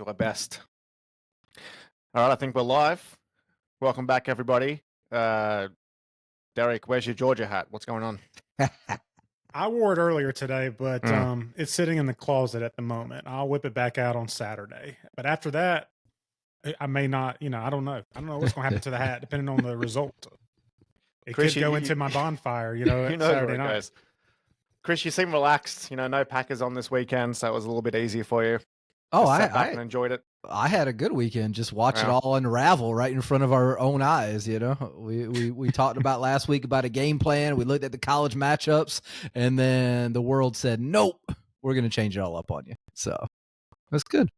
Do our best. All right, I think we're live. Welcome back, everybody. Derek, where's your Georgia hat? What's going on? I wore it earlier today, but it's sitting in the closet at the moment. I'll whip it back out on Saturday. But after that, I may not, I don't know. I don't know what's going to happen to the hat, depending on the result. It Chris, could go into my bonbonfire, Saturday night. Goes. Chris, you seem relaxed. No Packers on this weekend, so it was a little bit easier for you. Oh, sat back and enjoyed it. I had a good weekend. Just watch it all unravel right in front of our own eyes. We talked about last week about a game plan. We looked at the college matchups, and then the world said, "Nope, we're going to change it all up on you." So that's good.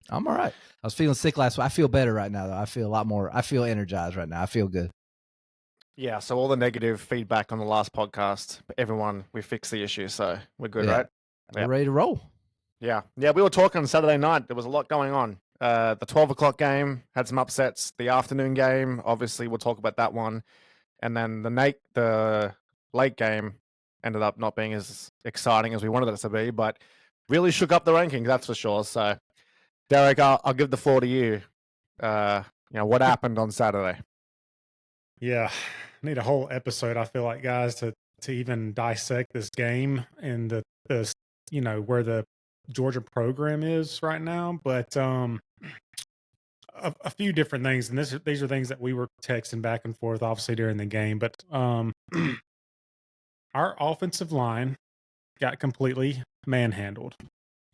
I'm all right. I was feeling sick last week. I feel better right now, though. I feel a lot more. I feel energized right now. I feel good. Yeah. So all the negative feedback on the last podcast, everyone, we fixed the issue, so we're good, right? We're ready to roll. Yeah. We were talking on Saturday night. There was a lot going on. The 12 o'clock game had some upsets. The afternoon game, obviously, we'll talk about that one. And then the late game ended up not being as exciting as we wanted it to be, but really shook up the rankings, that's for sure. So, Derek, I'll give the floor to you. What happened on Saturday? Yeah, I need a whole episode, I feel like, guys, to even dissect this game and the where the Georgia program is right now, but a few different things, and these are things that we were texting back and forth, obviously, during the game. But our offensive line got completely manhandled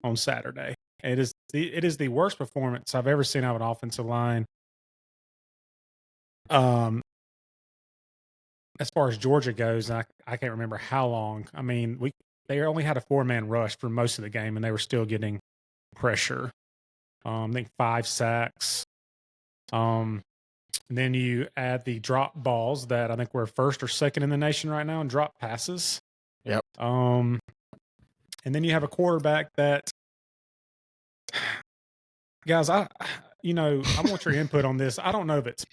on Saturday. It is the worst performance I've ever seen out of an offensive line. As far as Georgia goes, I can't remember how long. I mean, they only had a 4-man rush for most of the game, and they were still getting pressure. I think 5 sacks. And then you add the drop balls that I think we're first or second in the nation right now in drop passes. Yep. And then you have a quarterback that, guys, I want your input on this. I don't know if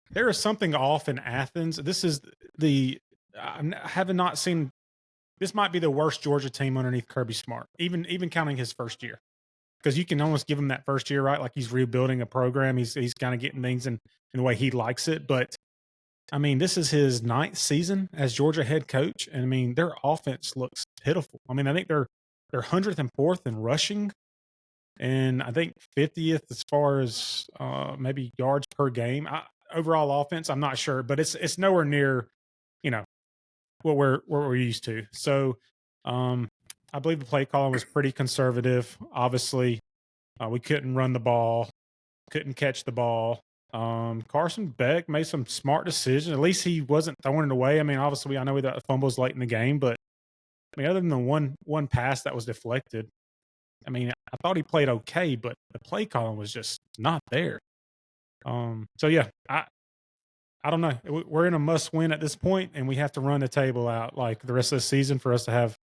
there is something off in Athens. This is I have not seen. This might be the worst Georgia team underneath Kirby Smart, even counting his first year, because you can almost give him that first year, right? Like he's rebuilding a program. He's kind of getting things in the way he likes it. But I mean, this is his 9th season as Georgia head coach, and I mean, their offense looks pitiful. I mean, I think they're 100th and 4th in rushing, and I think 50th as far as maybe yards per game. Overall offense, I'm not sure, but it's nowhere near, what we're used to. So, I believe the play calling was pretty conservative. Obviously, we couldn't run the ball, couldn't catch the ball. Carson Beck made some smart decisions. At least he wasn't throwing it away. I mean, obviously, I know we got fumbles late in the game, but I mean, other than the one pass that was deflected, I mean, I thought he played okay, but the play calling was just not there. So yeah, I don't know. We're in a must win at this point, and we have to run the table out like the rest of the season for us to have,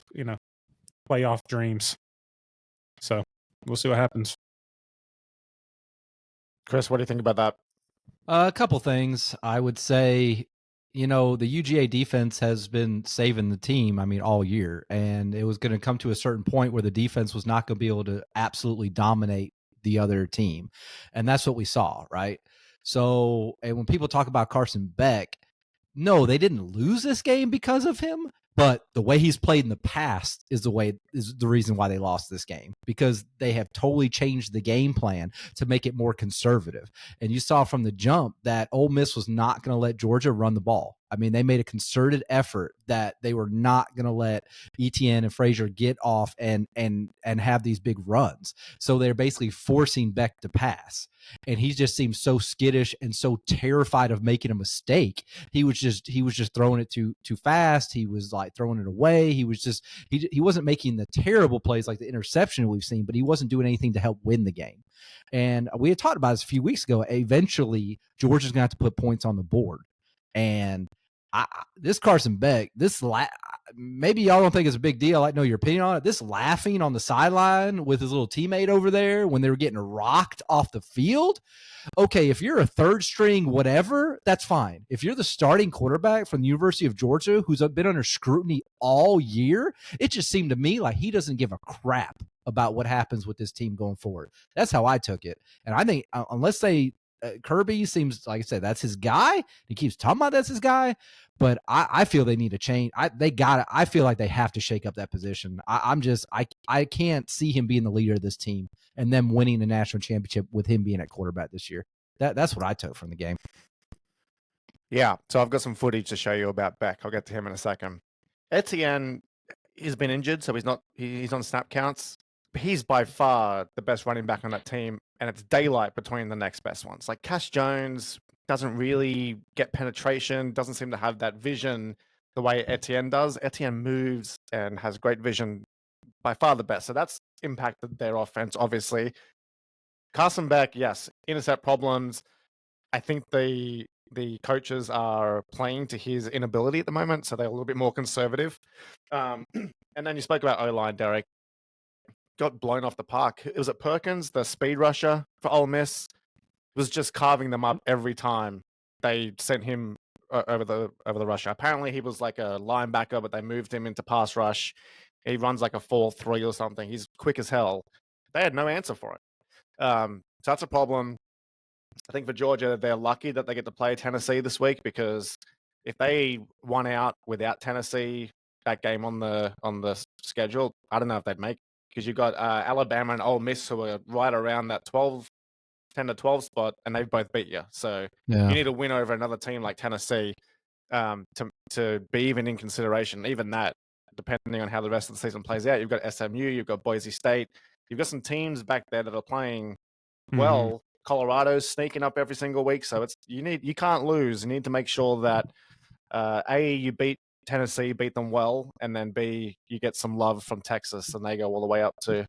playoff dreams. So we'll see what happens. Chris, what do you think about that? A couple things. I would say, the UGA defense has been saving the team, all year. And it was going to come to a certain point where the defense was not going to be able to absolutely dominate the other team. And that's what we saw, right? So, and when people talk about Carson Beck, no, they didn't lose this game because of him. But the way he's played in the past is the reason why they lost this game, because they have totally changed the game plan to make it more conservative. And you saw from the jump that Ole Miss was not going to let Georgia run the ball. I mean, they made a concerted effort that they were not going to let Etienne and Frazier get off and have these big runs. So they're basically forcing Beck to pass. And he just seemed so skittish and so terrified of making a mistake. He was just throwing it too fast. He was like throwing it away. He was just he wasn't making the terrible plays like the interception we've seen, but he wasn't doing anything to help win the game. And we had talked about this a few weeks ago. Eventually, Georgia's going to have to put points on the board. And this Carson Beck, maybe y'all don't think it's a big deal. I'd like to know your opinion on it. This laughing on the sideline with his little teammate over there when they were getting rocked off the field. Okay, if you're a third string, whatever, that's fine. If you're the starting quarterback from the University of Georgia who's been under scrutiny all year, it just seemed to me like he doesn't give a crap about what happens with this team going forward. That's how I took it. And I think unless they Kirby seems, like I said, that's his guy. He keeps talking about that's his guy, but I feel they need a change. I feel like they have to shake up that position. I can't see him being the leader of this team and them winning the national championship with him being at quarterback this year. That's what I took from the game. Yeah, so I've got some footage to show you about Beck. I'll get to him in a second. Etienne, he's been injured, so he's on snap counts. He's by far the best running back on that team, and it's daylight between the next best ones. Like Cash Jones doesn't really get penetration, doesn't seem to have that vision the way Etienne does. Etienne moves and has great vision, by far the best. So that's impacted their offense, obviously. Carson Beck, yes, intercept problems. I think the coaches are playing to his inability at the moment, so they're a little bit more conservative. And then you spoke about O-line, Derek. Got blown off the park. It was at Perkins, the speed rusher for Ole Miss, was just carving them up every time they sent him over the rusher. Apparently, he was like a linebacker, but they moved him into pass rush. He runs like a 4.3 or something. He's quick as hell. They had no answer for it. So that's a problem. I think for Georgia, they're lucky that they get to play Tennessee this week, because if they won out without Tennessee, that game on the schedule, I don't know if they'd make it, because you've got Alabama and Ole Miss who are right around that 10 to 12 spot, and they've both beat you. So you need to win over another team like Tennessee to be even in consideration. Even that, depending on how the rest of the season plays out, you've got SMU, you've got Boise State, you've got some teams back there that are playing well. Colorado's sneaking up every single week, so you can't lose. You need to make sure that A, you beat Tennessee, beat them well, and then B, you get some love from Texas, and they go all the way up to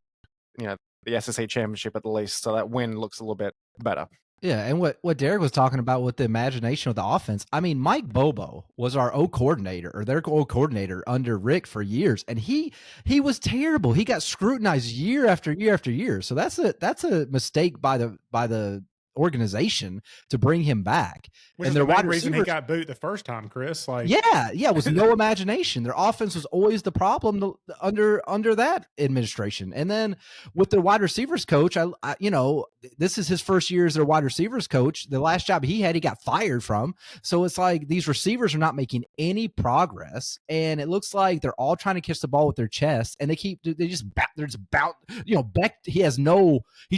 the SEC championship at the least. So that win looks a little bit better. Yeah, and what Derek was talking about with the imagination of the offense, I mean, Mike Bobo was our O coordinator, or their O coordinator under Rick for years, and he was terrible. He got scrutinized year after year after year. So that's a mistake by the organization to bring him back. Which and is the main reason he got booed the first time, Chris. Like, yeah, it was no imagination. Their offense was always the problem under that administration. And then with their wide receivers coach, I this is his first year as their wide receivers coach. The last job he had, he got fired from. So it's like these receivers are not making any progress, and it looks like they're all trying to catch the ball with their chest, and they're just about Beck. He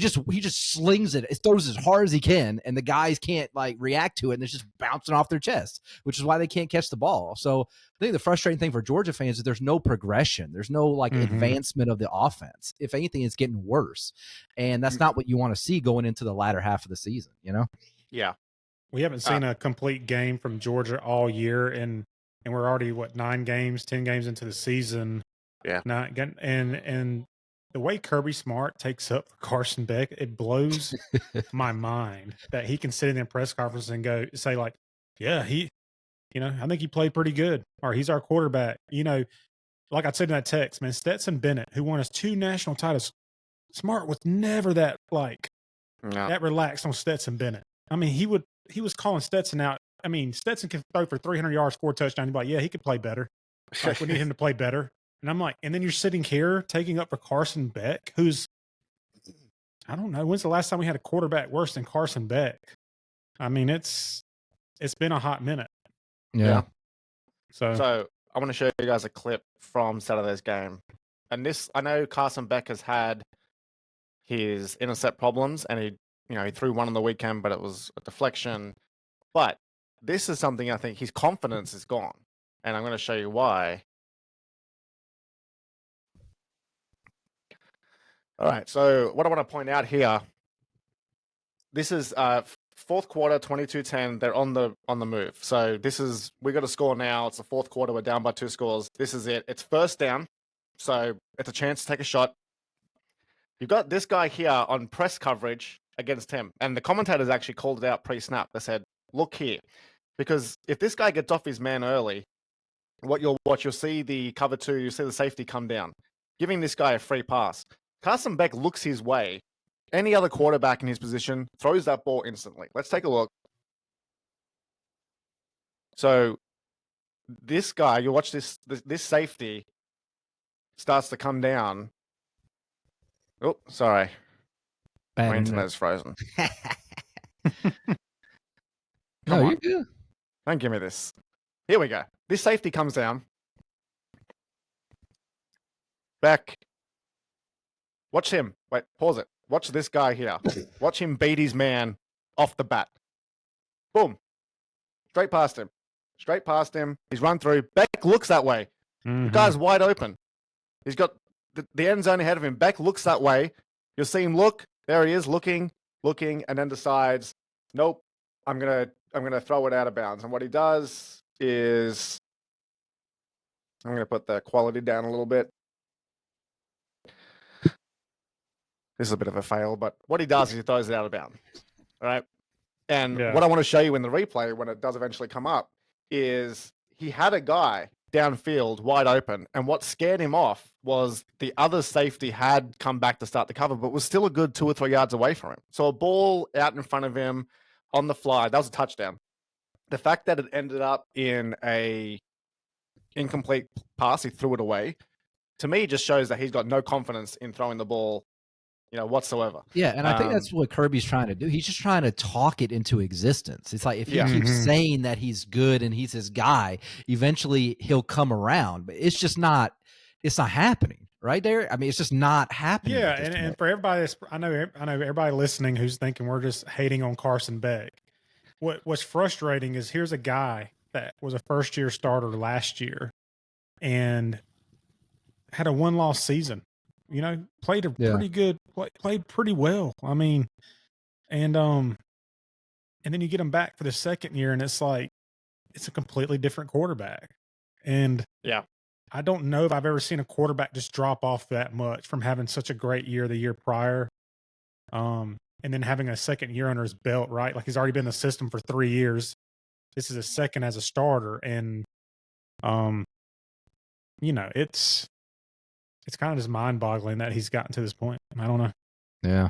just slings it, throws as hard as he can, and the guys can't like react to it, and it's just bouncing off their chest, which is why they can't catch the ball. So I think the frustrating thing for Georgia fans is there's no progression. There's no advancement of the offense. If anything, it's getting worse. And that's not what you want to see going into the latter half of the season, Yeah. We haven't seen a complete game from Georgia all year, and we're already 10 games into the season. Yeah. And the way Kirby Smart takes up for Carson Beck, it blows my mind that he can sit in a press conference and say like, yeah, I think he played pretty good, or he's our quarterback. Like I said in that text, man, Stetson Bennett, who won us 2 national titles, Smart was never that that relaxed on Stetson Bennett. I mean, he was calling Stetson out. I mean, Stetson can throw for 300 yards, 4 touchdowns. He'd be like, yeah, he could play better. Like, we need him to play better. And I'm like, and then you're sitting here taking up for Carson Beck, who's, I don't know, when's the last time we had a quarterback worse than Carson Beck? I mean, it's been a hot minute. Yeah. So I want to show you guys a clip from Saturday's game. And this, I know Carson Beck has had his intercept problems, and he threw one on the weekend, but it was a deflection. But this is something I think his confidence is gone. And I'm going to show you why. All right, so what I want to point out here, this is fourth quarter, 22-10. They're on the move. So we got a score now. It's the fourth quarter. We're down by 2 scores. This is it. It's first down. So it's a chance to take a shot. You've got this guy here on press coverage against him. And the commentators actually called it out pre-snap. They said, look here. Because if this guy gets off his man early, what you'll see the cover 2, you'll see the safety come down, giving this guy a free pass. Carson Beck looks his way. Any other quarterback in his position throws that ball instantly. Let's take a look. So this guy, you watch this safety starts to come down. Oh, sorry. Bad My internet. internet's frozen. No, Come you're on. good. Don't give me this. Here we go. This safety comes down. Beck. Watch him. Wait, pause it. Watch this guy here. Watch him beat his man off the bat. Boom. Straight past him. Straight past him. He's run through. Beck looks that way. The guy's wide open. He's got the end zone ahead of him. Beck looks that way. You'll see him look. There he is, looking, and then decides, nope, I'm gonna throw it out of bounds. And what he does is, I'm gonna put the quality down a little bit. This is a bit of a fail, but what he does is he throws it out of bounds. All right. And Yeah. what I want to show you in the replay when it does eventually come up is he had a guy downfield wide open, and what scared him off was the other safety had come back to start the cover, but was still a good 2 or 3 yards away from him. So a ball out in front of him on the fly, that was a touchdown. The fact that it ended up in a incomplete pass, he threw it away, to me just shows that he's got no confidence in throwing the ball, whatsoever. Yeah, and I think that's what Kirby's trying to do. He's just trying to talk it into existence. It's like if he keeps saying that he's good and he's his guy, eventually he'll come around. But it's just not. It's not happening, right there. I mean, it's just not happening. Yeah, and for everybody, I know everybody listening who's thinking we're just hating on Carson Beck. What's frustrating is here's a guy that was a first-year starter last year and had a 1-loss season. Played a pretty good, played pretty well. I mean, and then you get him back for the second year, and it's like it's a completely different quarterback. And yeah, I don't know if I've ever seen a quarterback just drop off that much from having such a great year the year prior, and then having a second year under his belt. Right, like he's already been in the system for 3 years. This is a second as a starter, and it's kind of just mind-boggling that he's gotten to this point. I don't know. Yeah.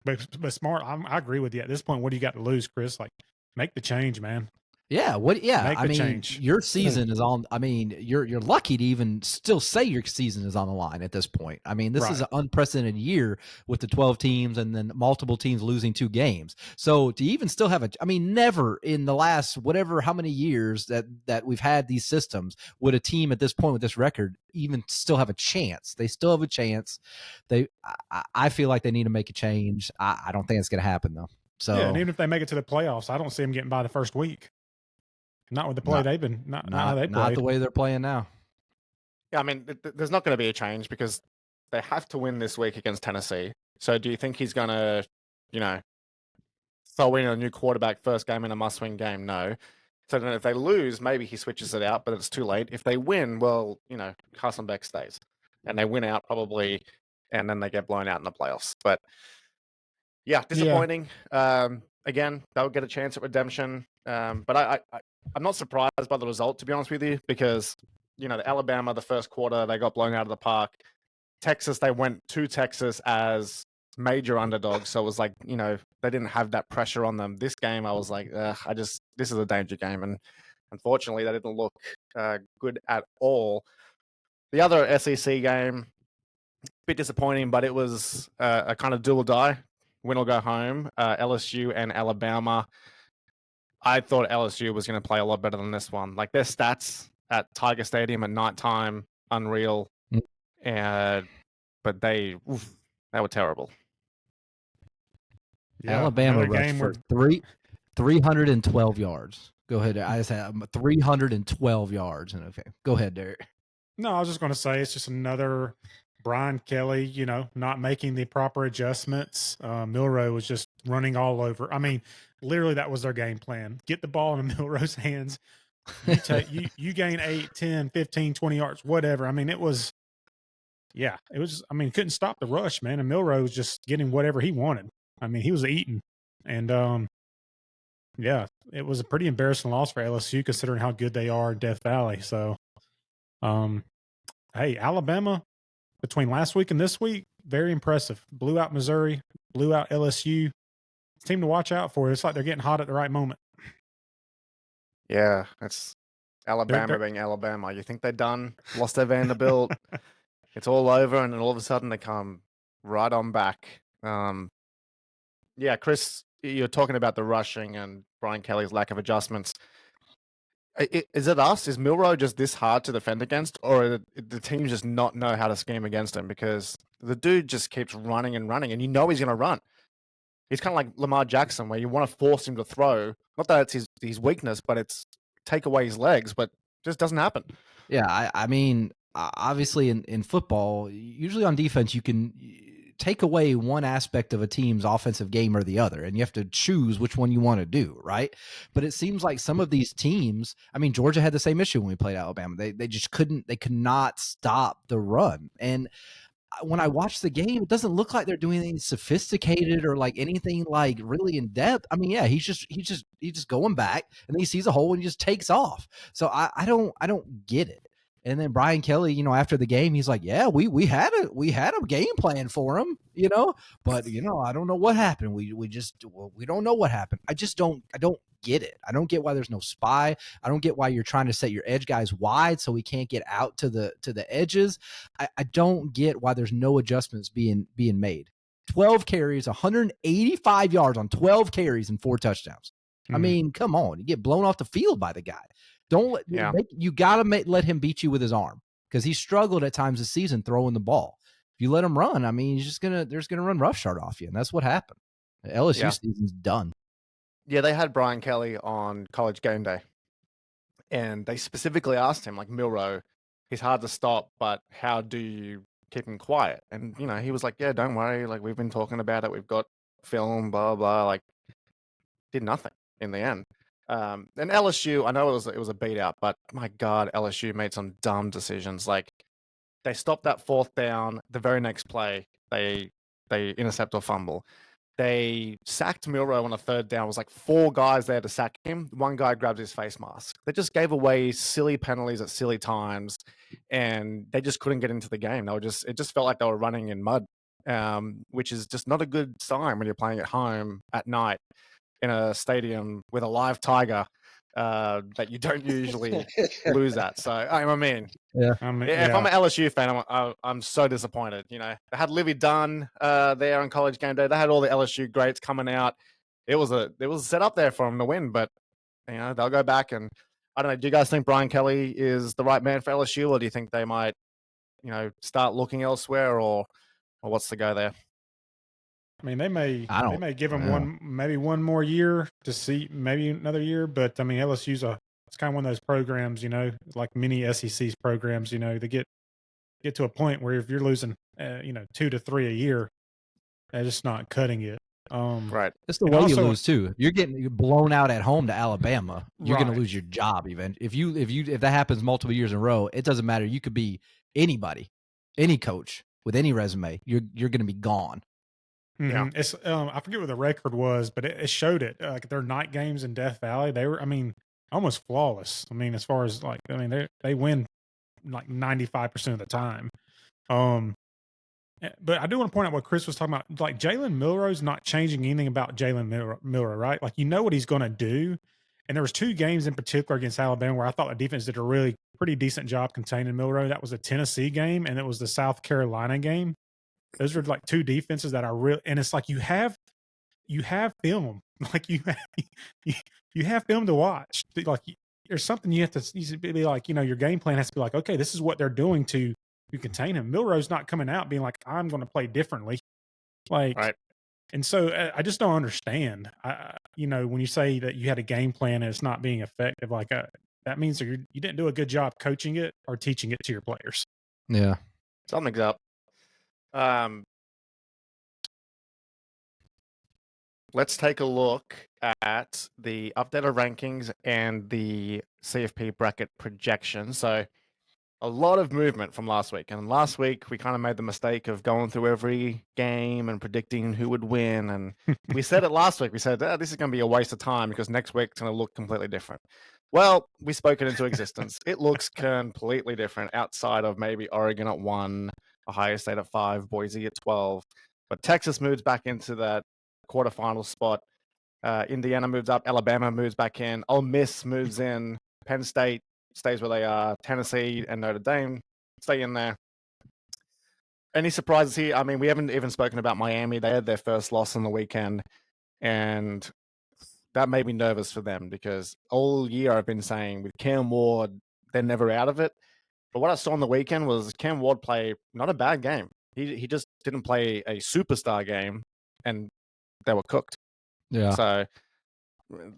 But Smart, I agree with you. At this point, what do you got to lose, Chris? Like, make the change, man. Yeah. What? Yeah. Make I the mean, change. your season is on. I mean, you're lucky to even still say your season is on the line at this point. I mean, this is an unprecedented year with the 12 teams and then multiple teams losing 2 games. So to even still have never in the last how many years that we've had these systems would a team at this point with this record even still have a chance. They still have a chance. I feel like they need to make a change. I don't think it's going to happen though. So yeah, and even if they make it to the playoffs, I don't see them getting by the first week. Not with the play they've been, not how they played. Not the way they're playing now. Yeah, I mean, there's not going to be a change because they have to win this week against Tennessee. So do you think he's going to, throw in a new quarterback first game in a must-win game? No. So then if they lose, maybe he switches it out, but it's too late. If they win, well, Carson Beck stays. And they win out probably, and then they get blown out in the playoffs. But, yeah, disappointing. Yeah. Again, they'll get a chance at redemption. But I'm not surprised by the result, to be honest with you, because, the Alabama, the first quarter, they got blown out of the park. Texas, they went to Texas as major underdogs. So it was like, they didn't have that pressure on them. This game, I was like, this is a danger game. And unfortunately, that didn't look good at all. The other SEC game, a bit disappointing, but it was a kind of do or die, win or go home. LSU and Alabama. I thought LSU was going to play a lot better than this one. Like their stats at Tiger Stadium at nighttime, unreal. But they were terrible. Yeah, Alabama rushed for 312 yards. Go ahead. I just had 312 yards. And okay, go ahead, Derek. No, I was just going to say it's just another Brian Kelly, not making the proper adjustments. Milroe was just running all over. I mean, literally that was their game plan. Get the ball in Milroe's hands. You gain 8, 10, 15, 20 yards, whatever. I mean, it was couldn't stop the rush, man. And Milroe was just getting whatever he wanted. I mean, he was eating. And it was a pretty embarrassing loss for LSU considering how good they are in Death Valley. So hey, Alabama between last week and this week, very impressive. Blew out Missouri, blew out LSU. Team to watch out for. It's like they're getting hot at the right moment. Yeah, it's Alabama being Alabama. You think they're done, lost their Vanderbilt, it's all over, and then all of a sudden they come right on back. Yeah, Chris, you're talking about the rushing and Brian Kelly's lack of adjustments. Is it us? Is Milrow just this hard to defend against, or the team just not know how to scheme against him? Because the dude just keeps running and running, and you know he's going to run. He's kind of like Lamar Jackson, where you want to force him to throw. Not that it's his weakness, but it's take away his legs, but just doesn't happen. Yeah, I mean, obviously in football, usually on defense, you can take away one aspect of a team's offensive game or the other, and you have to choose which one you want to do, right? But it seems like some of these teams, I mean, Georgia had the same issue when we played Alabama. They just could not stop the run. And when I watch the game, it doesn't look like they're doing anything sophisticated or like anything like really in depth. I mean, yeah, he's just going back, and then he sees a hole and he just takes off. So I don't get it. And then Brian Kelly, you know, after the game, he's like, "Yeah, we had a game plan for him, you know, but you know, I don't know what happened. We don't know what happened. I don't get it. I don't get why there's no spy. I don't get why you're trying to set your edge guys wide so we can't get out to the edges. I don't get why there's no adjustments being made. 12 carries, 185 yards on 12 carries and 4 touchdowns. I mean, come on, you get blown off the field by the guy. Don't you got to let him beat you with his arm, because he struggled at times this season throwing the ball. If you let him run, I mean, he's just gonna run roughshod off you, and that's what happened. The LSU season's done. Yeah, they had Brian Kelly on College Game Day, and they specifically asked him, like, Milrow, he's hard to stop, but how do you keep him quiet? And, you know, he was like, yeah, don't worry. Like, we've been talking about it. We've got film, blah, blah. Like, did nothing in the end. And LSU, I know it was a beat out, but my God, LSU made some dumb decisions. Like, they stopped that 4th down. The very next play, they intercept or fumble. They sacked Milrow on a 3rd down. It was like 4 guys there to sack him. One guy grabbed his face mask. They just gave away silly penalties at silly times, and they just couldn't get into the game. It just felt like they were running in mud, which is just not a good sign when you're playing at home at night in a stadium with a live tiger that you don't usually lose at. So I mean, if I'm an LSU fan, I'm so disappointed. You know, they had Livy Dunn there on College Game Day. They had all the LSU greats coming out. It was set up there for them to win, but you know, they'll go back. And I don't know. Do you guys think Brian Kelly is the right man for LSU, or do you think they might, you know, start looking elsewhere, or what's the go there? I mean, they may give him maybe one more year to see, maybe another year. But I mean, LSU's it's kind of one of those programs, you know, like mini SEC's programs. You know, they get to a point where if you're losing, you know, 2 to 3 a year, they're just not cutting it. Right. That's the way you lose too. You're getting blown out at home to Alabama. You're going to lose your job even if that happens multiple years in a row. It doesn't matter. You could be anybody, any coach with any resume. You're going to be gone. Yeah, it's I forget what the record was, but it showed it. Like their night games in Death Valley, they were, I mean, almost flawless. I mean, as far as like, I mean, they win like 95% of the time. But I do want to point out what Chris was talking about. Like Jalen Milrow's not changing anything about Jalen Milrow, right? Like you know what he's going to do. And there was 2 games in particular against Alabama where I thought the defense did a pretty decent job containing Milrow. That was the Tennessee game, and it was the South Carolina game. Those are like 2 defenses that are real, and it's like you have film, like you have film to watch. Like there's something you have to be like, you know, your game plan has to be like, okay, this is what they're doing to contain him. Milrow's not coming out being like, I'm going to play differently, like, right. And so I just don't understand. You know, when you say that you had a game plan and it's not being effective, like that means that you didn't do a good job coaching it or teaching it to your players. Yeah, something's up. Let's take a look at the updated rankings and the CFP bracket projection. So a lot of movement from last week. And last week, we kind of made the mistake of going through every game and predicting who would win. And we said it last week. We said, this is going to be a waste of time because next week's going to look completely different. Well, we spoke it into existence. It looks completely different outside of maybe Oregon at 1, Ohio State at 5, Boise at 12. But Texas moves back into that quarterfinal spot. Indiana moves up. Alabama moves back in. Ole Miss moves in. Penn State stays where they are. Tennessee and Notre Dame stay in there. Any surprises here? I mean, we haven't even spoken about Miami. They had their first loss on the weekend, and that made me nervous for them because all year I've been saying with Cam Ward, they're never out of it. But what I saw on the weekend was Cam Ward play not a bad game. He just didn't play a superstar game, and they were cooked. Yeah. So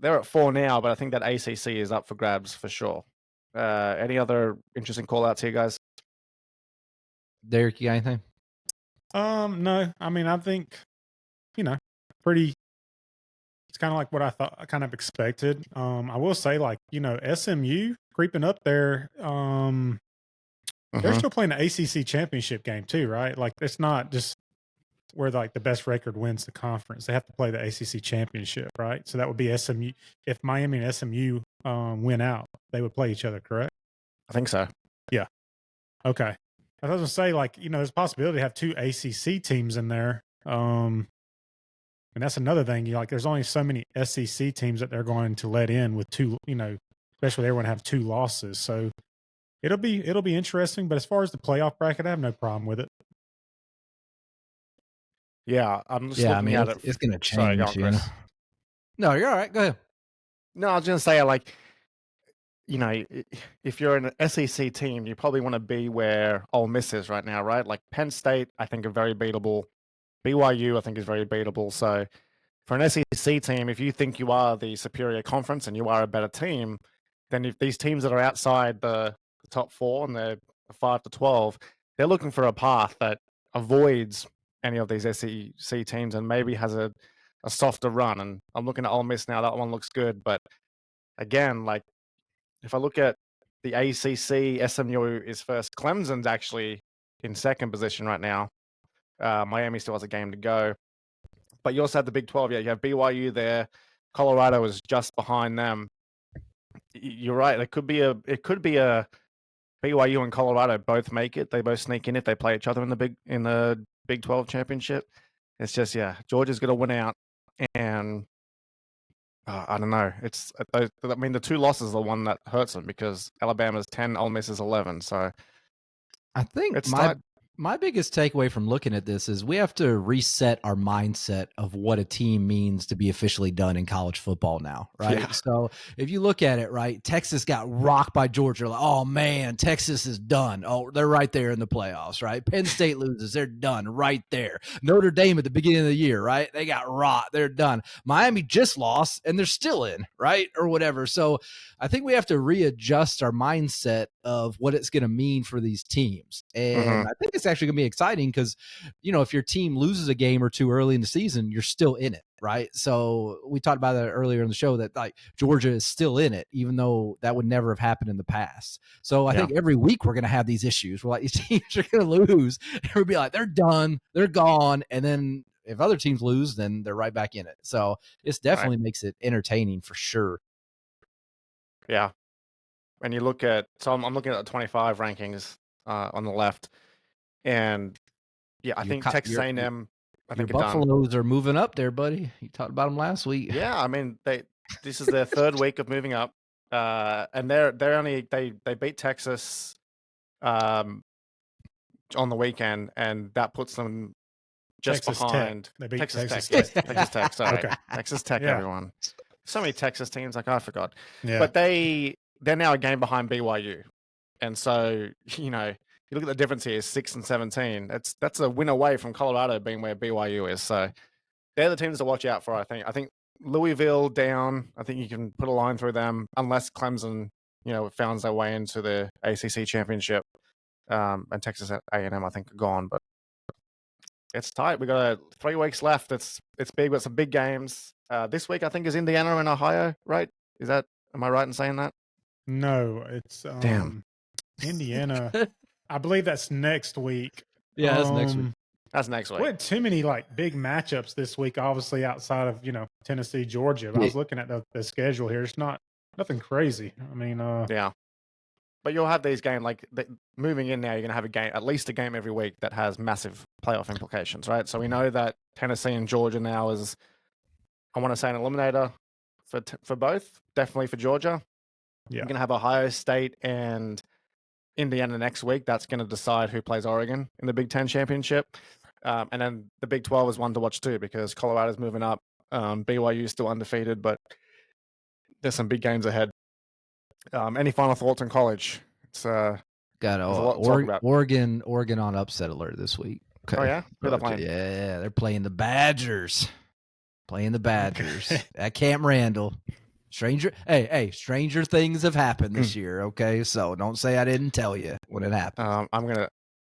they're at 4 now, but I think that ACC is up for grabs for sure. Any other interesting call outs here, guys? Derek, you got anything? No. I mean, I think, pretty. It's kind of like what I thought, I kind of expected. I will say, like, SMU creeping up there. They're still playing the ACC championship game too, right? Like, it's not just where like the best record wins the conference. They have to play the ACC championship, right? So that would be SMU. If Miami and SMU win out, they would play each other, correct? I think so. Yeah. Okay. I was going to say, like, there's a possibility to have 2 ACC teams in there. And that's another thing. There's only so many SEC teams that they're going to let in with 2, especially they want to have 2 losses. So it'll be interesting. But as far as the playoff bracket, I have no problem with it. Yeah, I'm just looking at it. It's going to Sorry, change. go on, Chris. No, you're all right. Go ahead. No, I was going to say, like, if you're an SEC team, you probably want to be where Ole Miss is right now, right? Like Penn State, I think are very beatable. BYU, I think, is very beatable. So for an SEC team, if you think you are the superior conference and you are a better team, then if these teams that are outside the top 4 and they're 5 to 12, they're looking for a path that avoids any of these SEC teams and maybe has a softer run. And I'm looking at Ole Miss now. That one looks good. But again, like, if I look at the ACC, SMU is first. Clemson's actually in second position right now. Miami still has a game to go. But you also have the Big 12. Yeah, you have BYU there. Colorado is just behind them. You're right. It could be a BYU and Colorado both make it. They both sneak in if they play each other in the Big 12 championship. It's just, Georgia's going to win out, and I don't know. The 2 losses are the one that hurts them because Alabama's 10, Ole Miss is 11. So I think my biggest takeaway from looking at this is we have to reset our mindset of what a team means to be officially done in college football now, right? Yeah. So if you look at it, right, Texas got rocked by Georgia. Like, oh, man, Texas is done. Oh, they're right there in the playoffs, right? Penn State loses. They're done right there. Notre Dame at the beginning of the year, right? They got rocked. They're done. Miami just lost, and they're still in, right, or whatever. So I think we have to readjust our mindset of what it's going to mean for these teams. And I think it's actually going to be exciting because, if your team loses a game or 2 early in the season, you're still in it, right? So we talked about that earlier in the show that like Georgia is still in it, even though that would never have happened in the past. So I think every week we're going to have these issues. We're like, these teams are going to lose. And we'll be like, they're done. They're gone. And then if other teams lose, then they're right back in it. So this definitely makes it entertaining for sure. Yeah. And you look at, so I'm looking at the 25 rankings on the left, and I think Texas A&M, I think your Buffaloes are moving up there, buddy. You talked about them last week. Yeah, I mean this is their 3rd week of moving up, and they beat Texas on the weekend, and that puts them just Texas behind Tech. They beat Texas Tech. Texas Tech, sorry, Okay. Texas Tech. Yeah. Everyone, so many Texas teams, like I forgot. Yeah. But they're now a game behind BYU, and so you look at the difference here: 6 and 17. That's a win away from Colorado being where BYU is. So they're the teams to watch out for. I think Louisville down. I think you can put a line through them unless Clemson, found their way into the ACC championship, and Texas A&M I think are gone. But it's tight. We got 3 weeks left. It's big. Got some big games. This week I think is Indiana and Ohio. Right? Am I right in saying that? No, it's Damn. Indiana. I believe that's next week. Yeah, that's next week. That's next week. We had too many like big matchups this week, obviously outside of Tennessee, Georgia. But I was looking at the schedule here. It's nothing crazy. I mean, yeah. But you'll have these games moving in now. You're going to have at least a game every week that has massive playoff implications, right? So we know that Tennessee and Georgia now is, I want to say, an eliminator for both. Definitely for Georgia. Yeah. You're going to have Ohio State and Indiana next week. That's going to decide who plays Oregon in the Big Ten championship. And then the Big 12 is one to watch too because Colorado's moving up. BYU is still undefeated, but there's some big games ahead. Any final thoughts on college? It's got there's a lot to talk about. Oregon on upset alert this week. Okay. Oh yeah, who they playing? Yeah, they're playing the Badgers. At Camp Randall. Stranger things have happened this year. Okay, so don't say I didn't tell you when it happened. I'm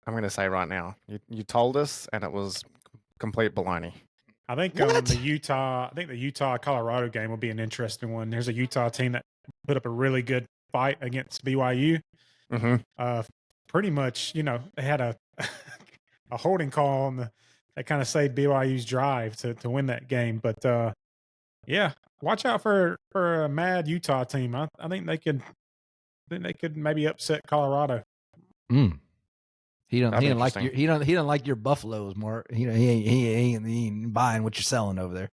gonna say right now, you told us, and it was complete baloney. I think the Utah Colorado game will be an interesting one. There's a Utah team that put up a really good fight against BYU. Mm-hmm. Pretty much, they had a a holding call on that kind of saved BYU's drive to win that game. But yeah, watch out for a mad Utah team. I think they could maybe upset Colorado. He don't like your Buffaloes, Mark. He ain't buying what you're selling over there.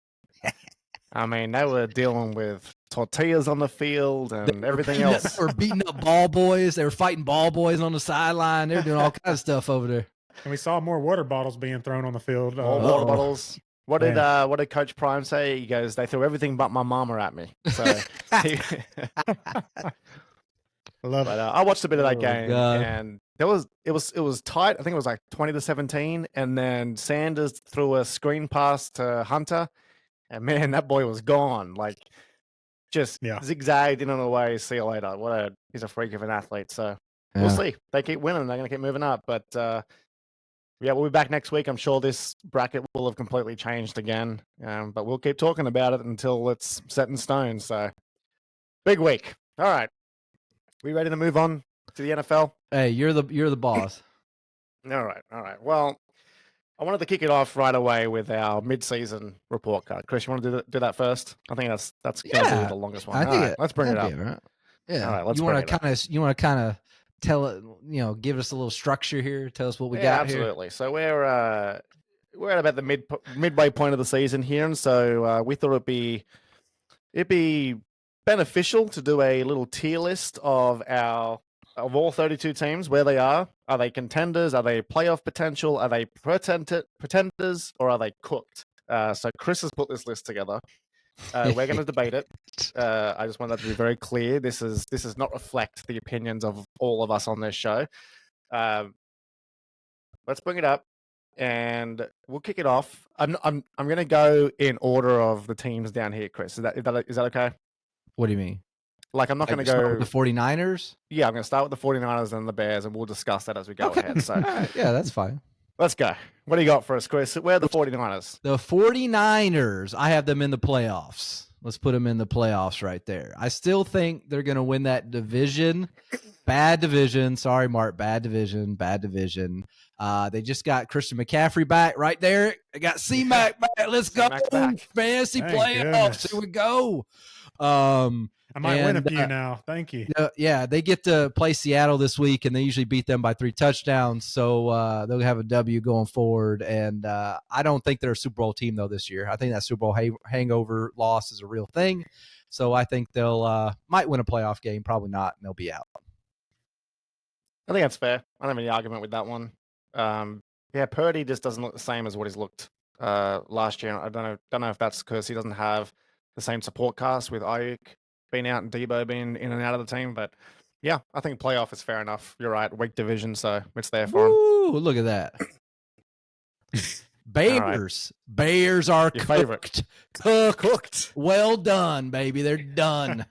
I mean, they were dealing with tortillas on the field and everything else. They were beating up ball boys. They were fighting ball boys on the sideline. They were doing all kinds of stuff over there. And we saw more water bottles being thrown on the field. More water bottles. What did Coach Prime say? He goes, "They threw everything but my mama at me." So I love it. I watched a bit of that game, and it was tight. I think it was like 20-17, and then Sanders threw a screen pass to Hunter, and man, that boy was gone. Like just zigzagged in on the way. See you later. He's a freak of an athlete. So we'll see. They keep winning. They're going to keep moving up, but. Yeah, we'll be back next week. I'm sure this bracket will have completely changed again, but we'll keep talking about it until it's set in stone. So, big week. All right, we ready to move on to the NFL? Hey, you're the boss. All right. Well, I wanted to kick it off right away with our mid-season report card. Chris, you want to do that first? I think that's going to be the longest one. All right, let's bring it up. Right. Yeah. All right, let's. You want to kind of tell it, give us a little structure here. Tell us what we got absolutely. here. So we're at about the midway point of the season here, and so we thought it'd be beneficial to do a little tier list of all 32 teams, where they are. Are they contenders? Are they playoff potential? Are they pretenders? Or are they cooked? So Chris has put this list together. We're going to debate it. I just want that to be very clear. This is not reflect the opinions of all of us on this show. Let's bring it up, and we'll kick it off. I'm going to go in order of the teams down here, Chris. Is that okay? What do you mean? Like, I'm not going to go with the 49ers. Yeah, I'm going to start with the 49ers and the Bears, and we'll discuss that as we go ahead. So yeah, that's fine. Let's go. What do you got for us, Chris? Where are the 49ers? The 49ers, I have them in the playoffs. Let's put them in the playoffs right there. I still think they're going to win that division. Bad division. Sorry, Mark. Bad division. They just got Christian McCaffrey back right there. They got C-Mac back. Let's go. Fantasy playoffs. Here we go. I might win a few now. Thank you. Yeah, they get to play Seattle this week, and they usually beat them by 3 touchdowns. So they'll have a W going forward. And I don't think they're a Super Bowl team, though, this year. I think that Super Bowl hangover loss is a real thing. So I think they'll might win a playoff game. Probably not, and they'll be out. I think that's fair. I don't have any argument with that one. Purdy just doesn't look the same as what he's looked last year. I don't know if that's because he doesn't have the same support cast with Ayuk being out and Debo being in and out of the team. But yeah, I think playoff is fair enough. You're right. Weak division, so it's there for him. Ooh, look at that. Bears. Right. Bears are your favorite. Cooked. Well done, baby. They're done.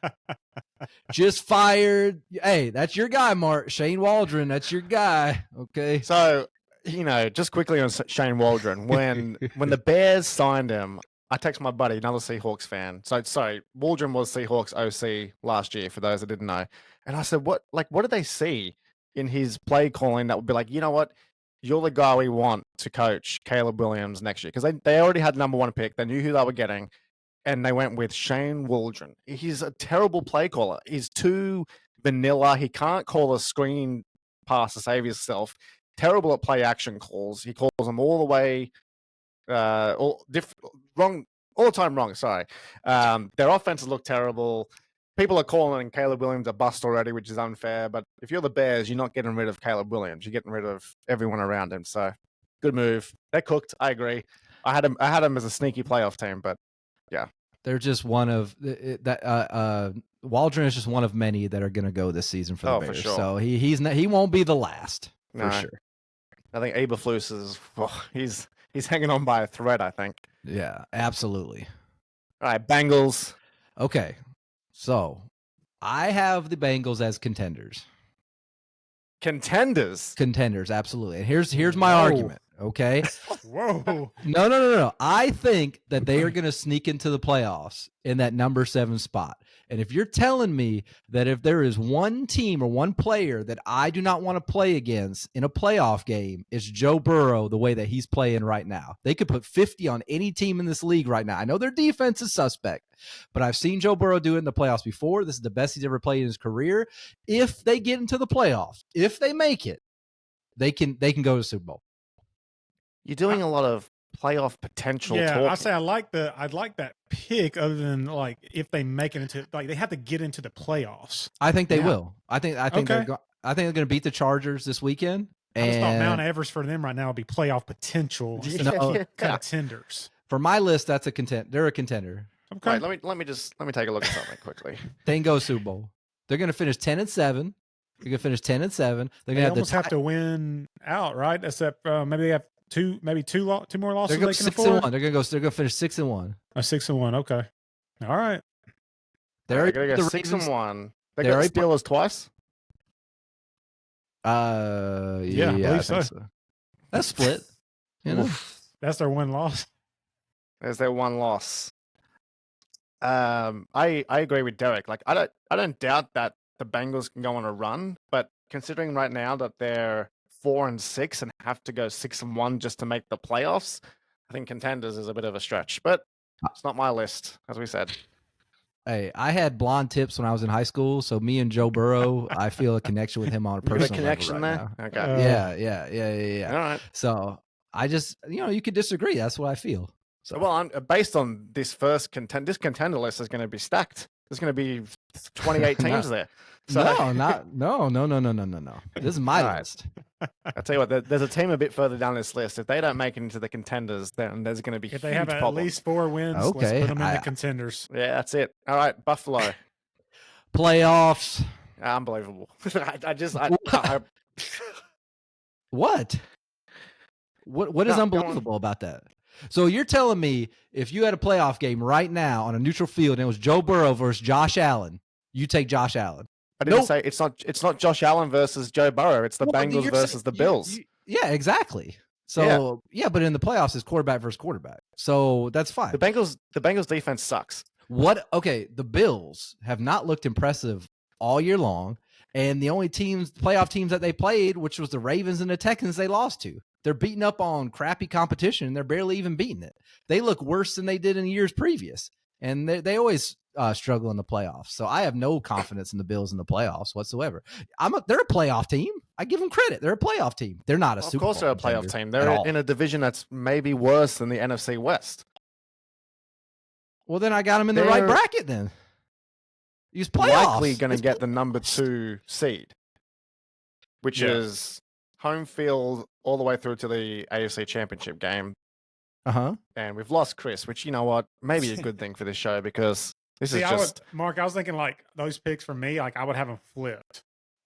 Just fired. Hey, that's your guy, Mark. Shane Waldron. That's your guy. Okay. So, just quickly on Shane Waldron, when the Bears signed him, I text my buddy, another Seahawks fan. So, sorry, Waldron was Seahawks OC last year, for those that didn't know. And I said, what did they see in his play calling that would be like, you know what? You're the guy we want to coach Caleb Williams next year. Because they already had number 1 pick. They knew who they were getting. And they went with Shane Waldron. He's a terrible play caller. He's too vanilla. He can't call a screen pass to save himself. Terrible at play action calls. He calls them all the way all the time wrong. Sorry. Their offenses look terrible. people are calling Caleb Williams a bust already, which is unfair. But if you're the Bears, you're not getting rid of Caleb Williams. You're getting rid of everyone around him. So good move. They're cooked. I agree. I had him as a sneaky playoff team, but yeah, they're just one of that. Waldron is just one of many that are going to go this season for the Bears. For sure. So he won't be the last for sure. I think Eberflus is he's hanging on by a thread, I think. Yeah, absolutely. All right, Bengals. Okay, so I have the Bengals as contenders. Contenders, absolutely. And here's my argument. Okay. Whoa. No. I think that they are going to sneak into the playoffs in that number 7 spot. And if you're telling me that if there is one team or one player that I do not want to play against in a playoff game, it's Joe Burrow the way that he's playing right now. They could put 50 on any team in this league right now. I know their defense is suspect, but I've seen Joe Burrow do it in the playoffs before. This is the best he's ever played in his career. If they get into the playoffs, if they make it, they can go to the Super Bowl. You're doing a lot of playoff potential. Yeah, talking. I say I'd like that pick. Other than like if they make it into they have to get into the playoffs. I think they will. I think Okay. they're going to beat the Chargers this weekend. I just thought Mount Everest for them right now would be playoff potential instead of contenders. For my list, that's a contender. They're a contender. Okay, right, let me take a look at something quickly. They can go Super Bowl. They're going to finish 10-7. They're going to finish 10-7. They're going to have to win out, right? Except maybe they have two more losses they can afford. 6-1. They're going to finish 6-1. 6-1. Okay, all right. They're going to go 6-1. They got the Steelers twice. Yeah, I believe so. That's split. You know? That's their one loss. There's their one loss. I agree with Derek. Like I don't doubt that the Bengals can go on a run, but considering right now that they're 4-6 and have to go 6-1 just to make the playoffs, I think contenders is a bit of a stretch. But it's not my list, as we said. Hey, I had blonde tips when I was in high school, so me and Joe Burrow, I feel a connection with him on a personal connection level right there. now. Okay. Yeah. All right. So I just, you could disagree. That's what I feel. So. Well, based on this first this contender list is going to be stacked. There's going to be 28 teams there. So, No. This is my list. I tell you what, there's a team a bit further down this list. If they don't make it into the contenders, then there's going to be if they have at least 4 wins. Let's put them in the contenders. Yeah, that's it. All right, Buffalo playoffs. Unbelievable. What is unbelievable about that? So you're telling me if you had a playoff game right now on a neutral field and it was Joe Burrow versus Josh Allen, you take Josh Allen? I didn't say it's not Josh Allen versus Joe Burrow. It's the Bengals versus the Bills. Yeah, exactly. So yeah, but in the playoffs, it's quarterback versus quarterback. So that's fine. The Bengals defense sucks. Okay, the Bills have not looked impressive all year long, and the only playoff teams that they played, which was the Ravens and the Texans, they lost to. They're beating up on crappy competition. They're barely even beating it. They look worse than they did in years previous, and they always struggle in the playoffs. So I have no confidence in the Bills in the playoffs whatsoever. They're a playoff team. I give them credit. They're a playoff team. They're not a Super Bowl. Of course, they're a playoff team. They're in a division that's maybe worse than the NFC West. Well, then I got them in the right bracket. Then use playoffs. Likely going to get the number 2 seed, which is home field all the way through to the AFC Championship game. And we've lost Chris, which, you know what, maybe a good thing for this show because this is just... Mark, I was thinking like those picks for me, like I would have them flipped.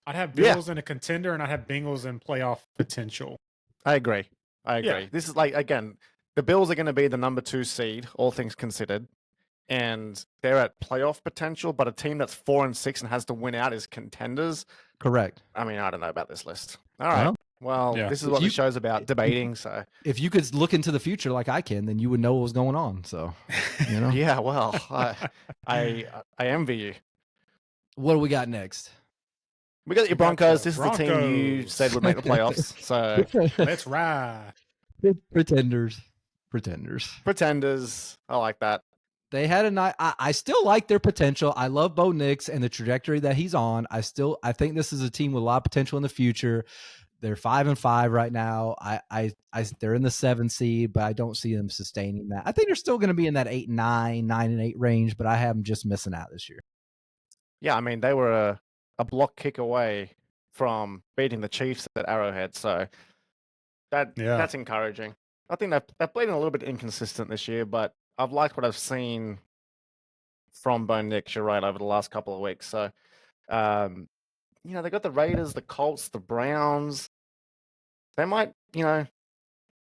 I'd have Bills in a contender and I'd have Bengals in playoff potential. I agree. Yeah. This is like, again, the Bills are going to be the number 2 seed, all things considered. And they're at playoff potential, but a team that's 4-6 and has to win out is contenders. Correct. I mean, I don't know about this list. All right. Well, this is what the show's about, debating. So, if you could look into the future like I can, then you would know what was going on. So, yeah. Well, I envy you. What do we got next? We got your Broncos. This is the team you said would make the playoffs. So let's ride. Pretenders. I like that. They had a night. I still like their potential. I love Bo Nix and the trajectory that he's on. I think this is a team with a lot of potential in the future. They're 5-5 right now. They're in the 7 seed, but I don't see them sustaining that. I think they're still going to be in that 8-9, 9-8 range, but I have them just missing out this year. yeah, I mean, they were a block kick away from beating the Chiefs at Arrowhead, so that's encouraging. I think they've played a little bit inconsistent this year, but I've liked what I've seen from Bo Nix, you're right, over the last couple of weeks. So, they got the Raiders, the Colts, the Browns. They might,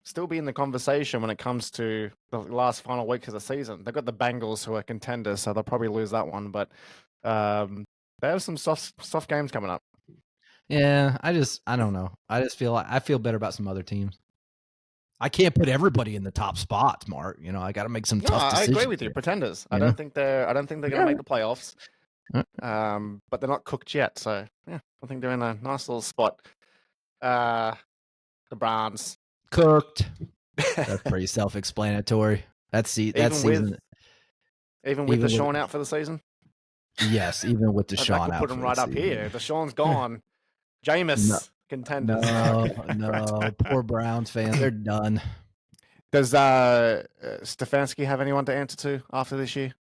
still be in the conversation when it comes to the last final weeks of the season. They've got the Bengals, who are contenders, so they'll probably lose that one. But they have some soft games coming up. Yeah, I don't know. I just feel like I feel better about some other teams. I can't put everybody in the top spots, Mark. I got to make some tough I decisions. agree with you. Pretenders. I don't think they're going to make the playoffs. But they're not cooked yet. So yeah, I think they're in a nice little spot. The Browns cooked. That's pretty self-explanatory. That season. Even with Deshaun out for the season. Yes, even with Deshaun out. Put him right up here. Deshaun's gone. Jameis contenders. No, poor Browns fans. They're done. Does Stefanski have anyone to answer to after this year?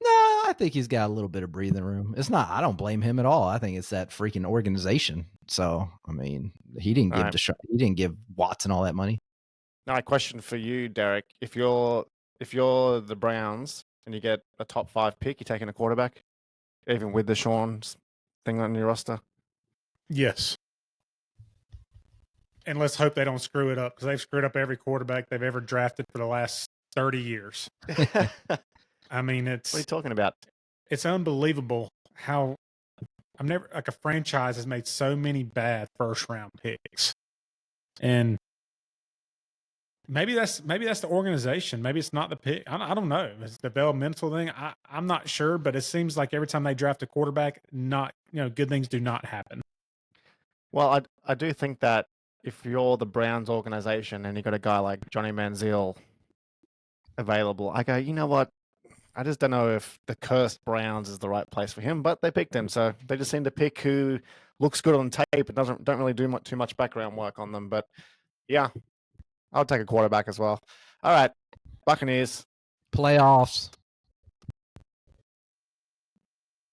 No, I think he's got a little bit of breathing room. It's not. I don't blame him at all. I think it's that freaking organization. So, I mean, he didn't give Watson all that money. Now, a question for you, Derek: If you're the Browns and you get a top 5 pick, you taking a quarterback, even with the Sean's thing on your roster? Yes. And let's hope they don't screw it up, because they've screwed up every quarterback they've ever drafted for the last 30 years. I mean, what are you talking about? It's unbelievable how a franchise has made so many bad first round picks. And maybe that's the organization. Maybe it's not the pick. I don't know. It's a developmental thing. I'm not sure, but it seems like every time they draft a quarterback, good things do not happen. Well, I do think that if you're the Browns organization and you got a guy like Johnny Manziel available, I go, you know what? I just don't know if the cursed Browns is the right place for him, but they picked him, so they just seem to pick who looks good on tape and don't really do too much background work on them. But yeah, I'll take a quarterback as well. All right, Buccaneers playoffs.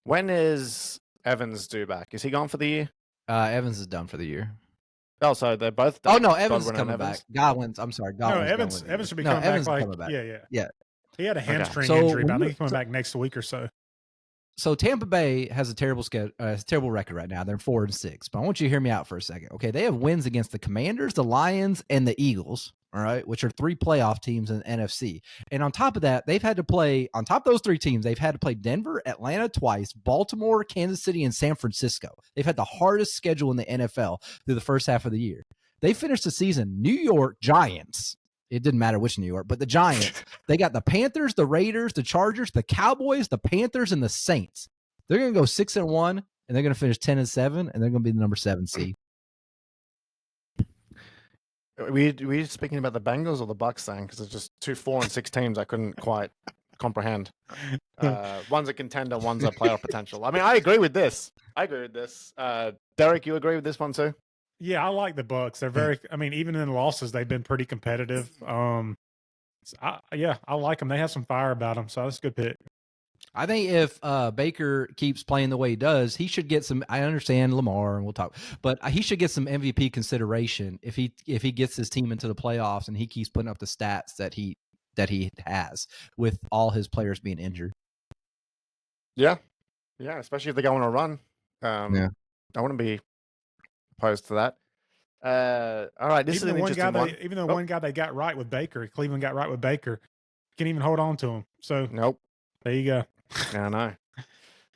When is Evans due back? Is he gone for the year? Evans is done for the year. Oh, so they're both done. Oh no, Evans is coming back. Godwin's. I'm sorry, Godwin's. Evans should be coming back. Coming back. Yeah. He had a hamstring injury, but I think he's coming back next week or so. So Tampa Bay has a terrible record right now. They're 4-6. But I want you to hear me out for a second. Okay, they have wins against the Commanders, the Lions, and the Eagles. All right, which are 3 playoff teams in the NFC. And on top of that, they've had to play on top of those 3 teams. They've had to play Denver, Atlanta twice, Baltimore, Kansas City, and San Francisco. They've had the hardest schedule in the NFL through the first half of the year. They finished the season New York Giants. It didn't matter which New York, but the Giants. They got the Panthers, the Raiders, the Chargers, the Cowboys, the Panthers, and the Saints. They're going to go 6-1, and they're going to finish 10-7, and they're going to be the number 7 seed. Were you speaking about the Bengals or the Bucks then? Because it's just 2 4-6 teams I couldn't quite comprehend. One's a contender, one's a playoff potential. I mean, I agree with this. Derek, you agree with this one too? Yeah, I like the Bucks. They're very. I mean, even in losses, they've been pretty competitive. I like them. They have some fire about them, so that's a good pick. I think if Baker keeps playing the way he does, he should get some. I understand Lamar, and we'll talk, but he should get some MVP consideration if he gets his team into the playoffs and he keeps putting up the stats that he has with all his players being injured. Yeah, especially if they go on a run. I wouldn't be opposed to that. All right, this is an interesting one. Even though one guy they got right with Baker, Cleveland got right with Baker, can't even hold on to him. So nope. There you go. I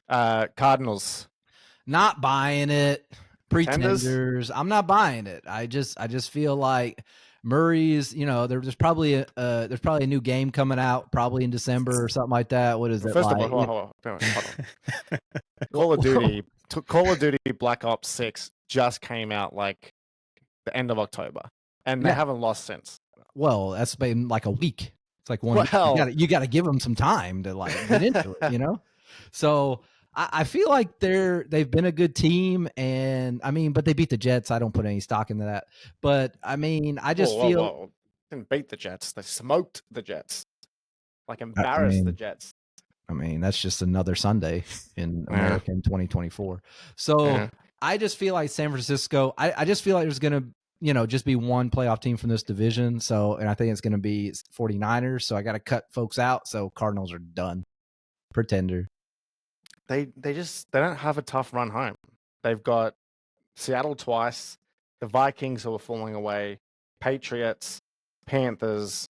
know. Cardinals. Not buying it. Pretenders. I'm not buying it. I just feel like Murray's, there's probably a new game coming out probably in December or something like that. What is it? First of all, hold on. Call of Duty Black Ops 6 just came out like the end of October, and they haven't lost since. Well, that's been like a week. It's like you got to give them some time to like get into it, So I feel like they've been a good team, and I mean, but they beat the Jets. I don't put any stock into that, but I mean, I just didn't beat the Jets. They smoked the Jets, like embarrassed the Jets. I mean, that's just another Sunday in Yeah. America in 2024. So Yeah. I just feel like San Francisco, I just feel like there's going to, just be one playoff team from this division. So, and I think it's going to be 49ers. So I got to cut folks out. So Cardinals are done. Pretender. They don't have a tough run home. They've got Seattle twice, the Vikings who are falling away, Patriots, Panthers,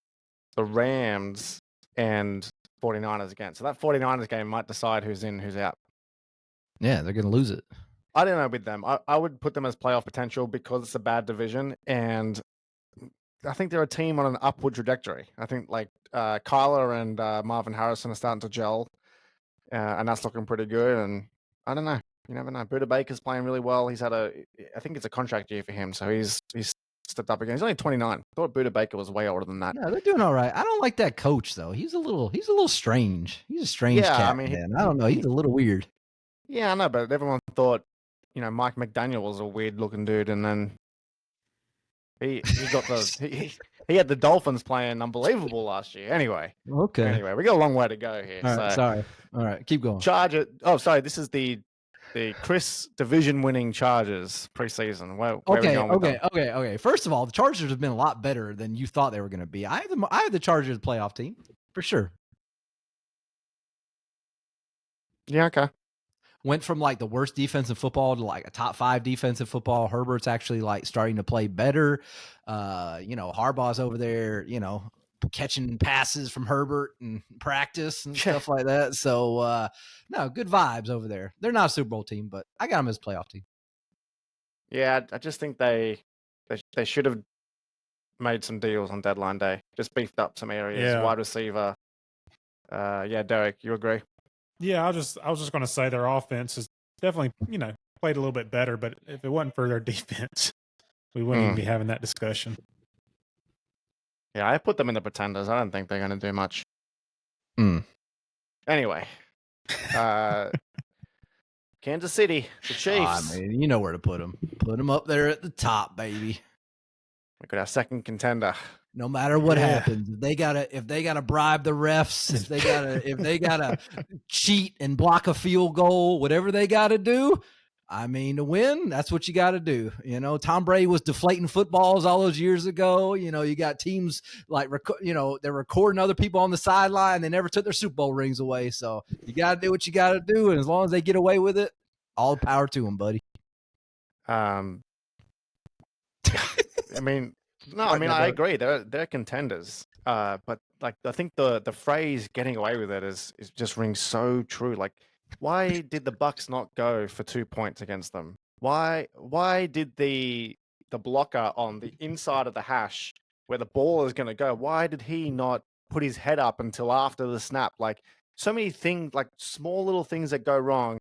the Rams, and 49ers again. So that 49ers game might decide who's in, who's out. Yeah, they're going to lose it. I don't know with them. I would put them as playoff potential because it's a bad division, and I think they're a team on an upward trajectory. I think like Kyler and Marvin Harrison are starting to gel, and that's looking pretty good. And I don't know. You never know. Buda Baker's playing really well. He's had I think it's a contract year for him, so he's stepped up again. He's only 29. I thought Buda Baker was way older than that. Yeah, they're doing all right. I don't like that coach though. He's a little strange. He's a strange Yeah, cat, I mean, man. I don't know. He's a little weird. Yeah, I know, but everyone thought, Mike McDaniel was a weird looking dude, and then he got he had the Dolphins playing unbelievable last year. Anyway, we got a long way to go here. All right, sorry. All right, keep going. Charger. Oh, sorry. This is the Chris division winning Chargers preseason. Where are we going with them? Okay. First of all, the Chargers have been a lot better than you thought they were going to be. I have the Chargers playoff team for sure. Yeah. Okay. Went from like the worst defense in football to like a top 5 defense in football. Herbert's actually like starting to play better. Harbaugh's over there, catching passes from Herbert and practice and stuff like that. So, no, good vibes over there. They're not a Super Bowl team, but I got them as a playoff team. Yeah, I just think they should have made some deals on deadline day. Just beefed up some areas, wide receiver. Derek, you agree? Yeah, I was just going to say their offense is definitely, played a little bit better, but if it wasn't for their defense, we wouldn't even be having that discussion. Yeah, I put them in the pretenders. I don't think they're going to do much. Anyway, Kansas City, the Chiefs. I mean, you know where to put them. Put them up there at the top, baby. We could have second contender. No matter what happens, if they gotta bribe the refs, if they gotta cheat and block a field goal, whatever they gotta do, I mean, to win, that's what you gotta do. Tom Brady was deflating footballs all those years ago. You got teams like they're recording other people on the sideline. They never took their Super Bowl rings away. So you gotta do what you gotta do, and as long as they get away with it, all the power to them, buddy. I agree. They're contenders. But like I think the phrase "getting away with it" is just rings so true. Like, why did the Bucks not go for 2 points against them? Why did the blocker on the inside of the hash where the ball is going to go? Why did he not put his head up until after the snap? Like, so many things, like small little things that go wrong.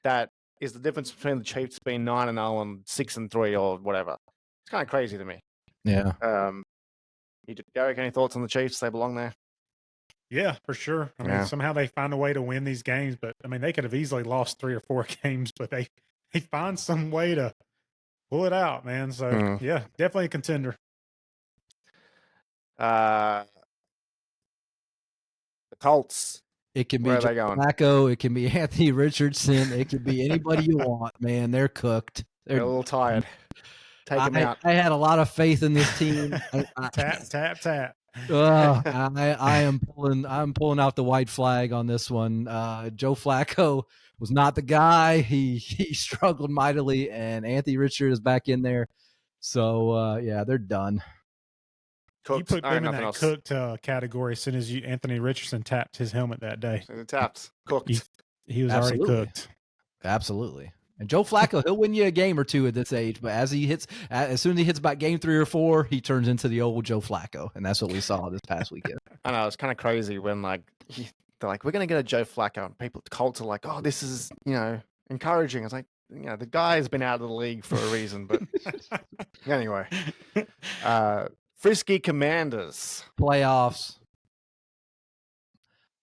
That is the difference between the Chiefs being 9-0 and 6-3 or whatever. It's kind of crazy to me. Yeah. Derek, any thoughts on the Chiefs? They belong there? Yeah, for sure. I mean, somehow they find a way to win these games, but I mean, they could have easily lost 3 or 4 games, but they find some way to pull it out, man. So yeah, definitely a contender. The Colts. It can be Joe Flacco. It can be Anthony Richardson. It can be anybody you want, man. They're cooked. They're a little tired. Take them out. I had a lot of faith in this team. Tap. I'm pulling out the white flag on this one. Joe Flacco was not the guy. He struggled mightily, and Anthony Richardson is back in there. So they're done. Cooked. You put them in that cooked category as soon as Anthony Richardson tapped his helmet that day. Tapped. Cooked. He was already cooked. Absolutely. And Joe Flacco, he'll win you a game or two at this age, but as soon as he hits about game 3 or 4, he turns into the old Joe Flacco, and that's what we saw this past weekend. I know, it's kind of crazy when they're like, we're going to get a Joe Flacco, and people, the Colts are like, oh, this is encouraging. It's like, the guy has been out of the league for a reason, but anyway, Frisky Commanders playoffs.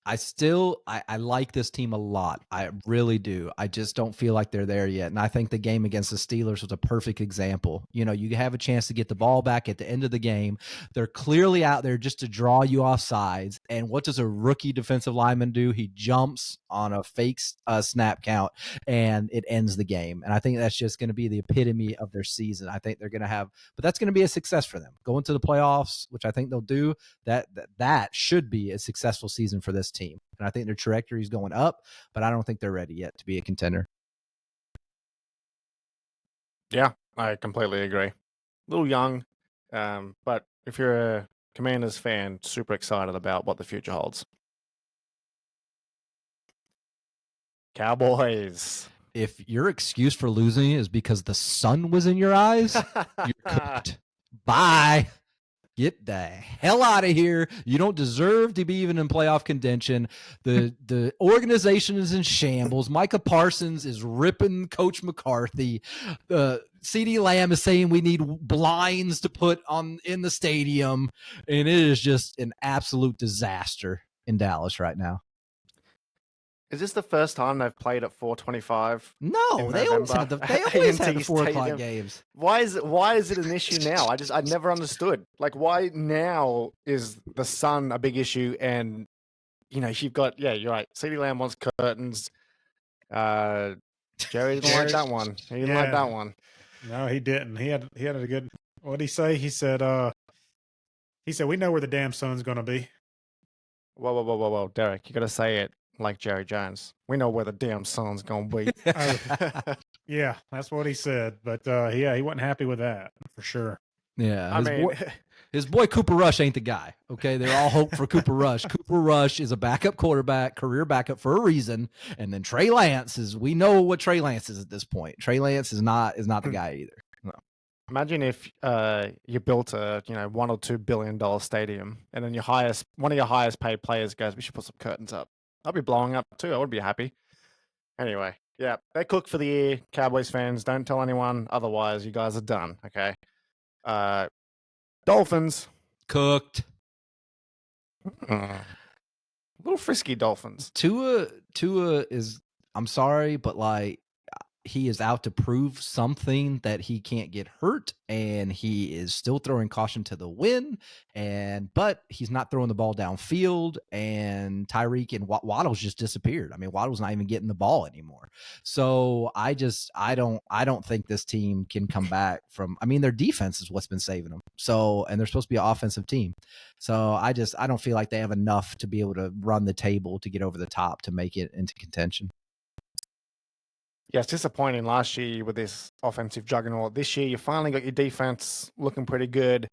I like this team a lot. I really do. I just don't feel like they're there yet. And I think the game against the Steelers was a perfect example. You know, you have a chance to get the ball back at the end of the game. They're clearly out there just to draw you off sides. And what does a rookie defensive lineman do? He jumps on a fake snap count and it ends the game. And I think that's just going to be the epitome of their season. I think they're going to have, but that's going to be a success for them. Going to the playoffs, which I think they'll do, that should be a successful season for this team. And I think their trajectory is going up, but I don't think they're ready yet to be a contender. Yeah, I completely agree. A little young, but if you're a Commanders fan, super excited about what the future holds. Cowboys. If your excuse for losing is because the sun was in your eyes, you're cooked. Bye. Get the hell out of here. You don't deserve to be even in playoff contention. The organization is in shambles. Micah Parsons is ripping Coach McCarthy. CeeDee Lamb is saying we need blinds to put on in the stadium. And it is just an absolute disaster in Dallas right now. Is this the first time they've played at 4:25? No, they always had the 4 o'clock games. Why is it an issue now? I never understood. Like, why now is the sun a big issue? And you've got you're right. CeeDee Lamb wants curtains. Jerry didn't like that one. He didn't like that one. No, he didn't. He had a good. What did he say? He said we know where the damn sun's gonna be. Whoa, Derek, you got to say it like Jerry Jones. We know where the damn sun's gonna be. Yeah, that's what he said. But he wasn't happy with that for sure. Yeah, his boy Cooper Rush ain't the guy. Okay, they're all hope for Cooper Rush. Cooper Rush is a backup quarterback, career backup for a reason. And then Trey Lance we know what Trey Lance is at this point. Trey Lance is not the guy either. No. Imagine if you built a $1 or $2 billion stadium, and then one of your highest paid players goes, "We should put some curtains up." I'd be blowing up too. I would be happy. Anyway, yeah, they cook for the year. Cowboys fans, don't tell anyone otherwise. You guys are done. Okay. Dolphins Cooked. A little frisky Dolphins. Tua is, I'm sorry, but like he is out to prove something that he can't get hurt, and he is still throwing caution to the wind. But he's not throwing the ball downfield, and Tyreek and Waddle's just disappeared. I mean, Waddle's not even getting the ball anymore. So I don't think this team can come back from. I mean, their defense is what's been saving them. So, and they're supposed to be an offensive team. So I don't feel like they have enough to be able to run the table to get over the top to make it into contention. Yeah, it's disappointing last year with this offensive juggernaut. This year, you finally got your defense looking pretty good,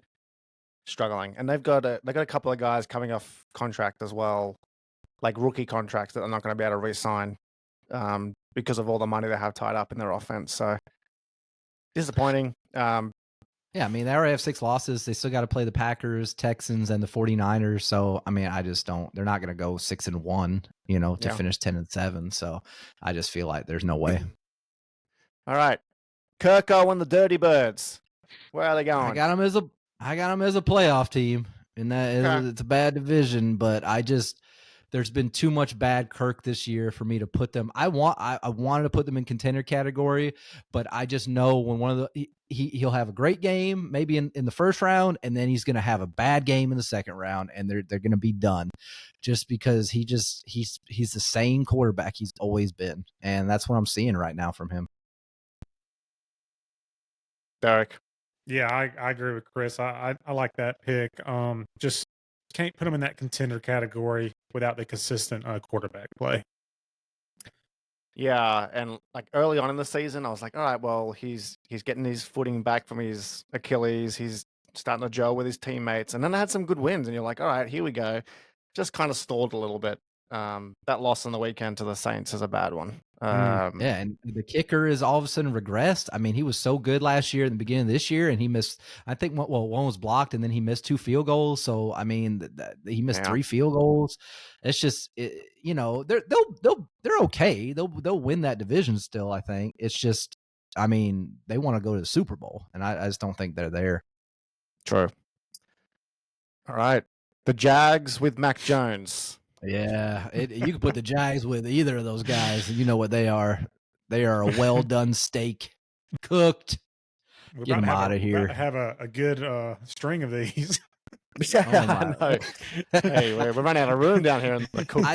struggling, and they've got a couple of guys coming off contract as well, like rookie contracts that they're not going to be able to re-sign because of all the money they have tied up in their offense. So disappointing. Yeah, I mean, they already have 6 losses. They still got to play the Packers, Texans, and the 49ers. So, I mean, they're not going to go 6-1, to finish 10-7. So I just feel like there's no way. All right. Kirko and the Dirty Birds. Where are they going? I got them as a playoff team, and it's a bad division, but there's been too much bad Kirk this year for me to put them. I wanted to put them in contender category, but I just know when one of he'll have a great game maybe in the first round, and then he's going to have a bad game in the second round, and they're going to be done, just because he's the same quarterback he's always been, and that's what I'm seeing right now from him. Derek. Yeah, I agree with Chris. I like that pick. Just can't put him in that contender category without the consistent quarterback play. Yeah, and like early on in the season, I was like, all right, well, he's getting his footing back from his Achilles. He's starting to gel with his teammates. And then they had some good wins, and you're like, all right, here we go. Just kind of stalled a little bit. That loss on the weekend to the Saints is a bad one. Yeah, and the kicker is all of a sudden regressed. I mean, he was so good last year in the beginning of this year, and he missed, I think, one was blocked, and then he missed 2 field goals. So, I mean, he missed 3 field goals. It's just, they're okay. They'll win that division still, I think. It's just, I mean, they want to go to the Super Bowl, and I just don't think they're there. True. All right. The Jags with Mac Jones. Yeah, you can put the Jags with either of those guys, and you know what they are. They are a well done steak, cooked. We're Get about them to have out of we're about to here. have a good string of these. Yeah, Oh I my! know. Hey, we're running out of room down here in the coop.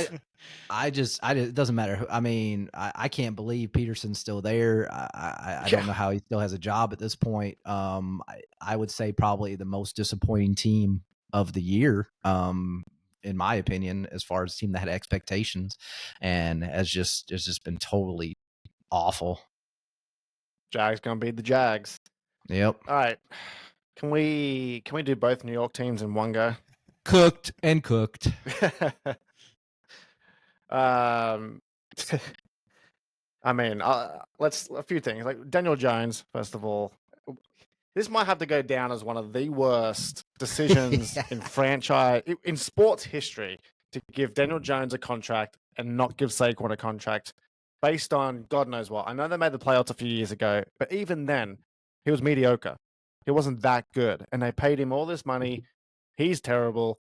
It doesn't matter. I mean, I can't believe Peterson's still there. I don't know how he still has a job at this point. I would say probably the most disappointing team of the year, in my opinion, as far as a team that had expectations and has just been totally awful. Jags gonna beat the Jags. Yep. All right. Can we do both New York teams in one go? Cooked and cooked. I mean, let's a few things. Like Daniel Jones, first of all, this might have to go down as one of the worst decisions in sports history to give Daniel Jones a contract and not give Saquon a contract based on God knows what. I know they made the playoffs a few years ago, but even then, he was mediocre. He wasn't that good, and they paid him all this money. He's terrible.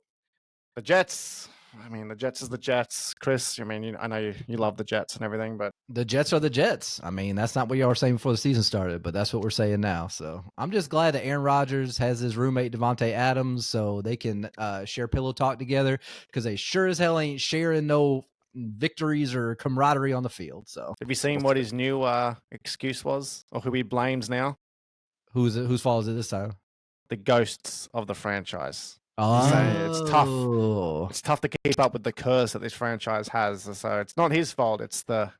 The Jets. I mean, the Jets is the Jets. Chris, I mean, I know you love the Jets and everything, but The Jets are the Jets. I mean, that's not what y'all were saying before the season started, but that's what we're saying now. So I'm just glad that Aaron Rodgers has his roommate Devontae Adams, so they can share pillow talk together, because they sure as hell ain't sharing no victories or camaraderie on the field. So have you seen what his new excuse was, or who he blames now? whose fault is it this time? The ghosts of the franchise. Oh, Saying it's tough. It's tough to keep up with the curse that this franchise has. So it's not his fault. It's the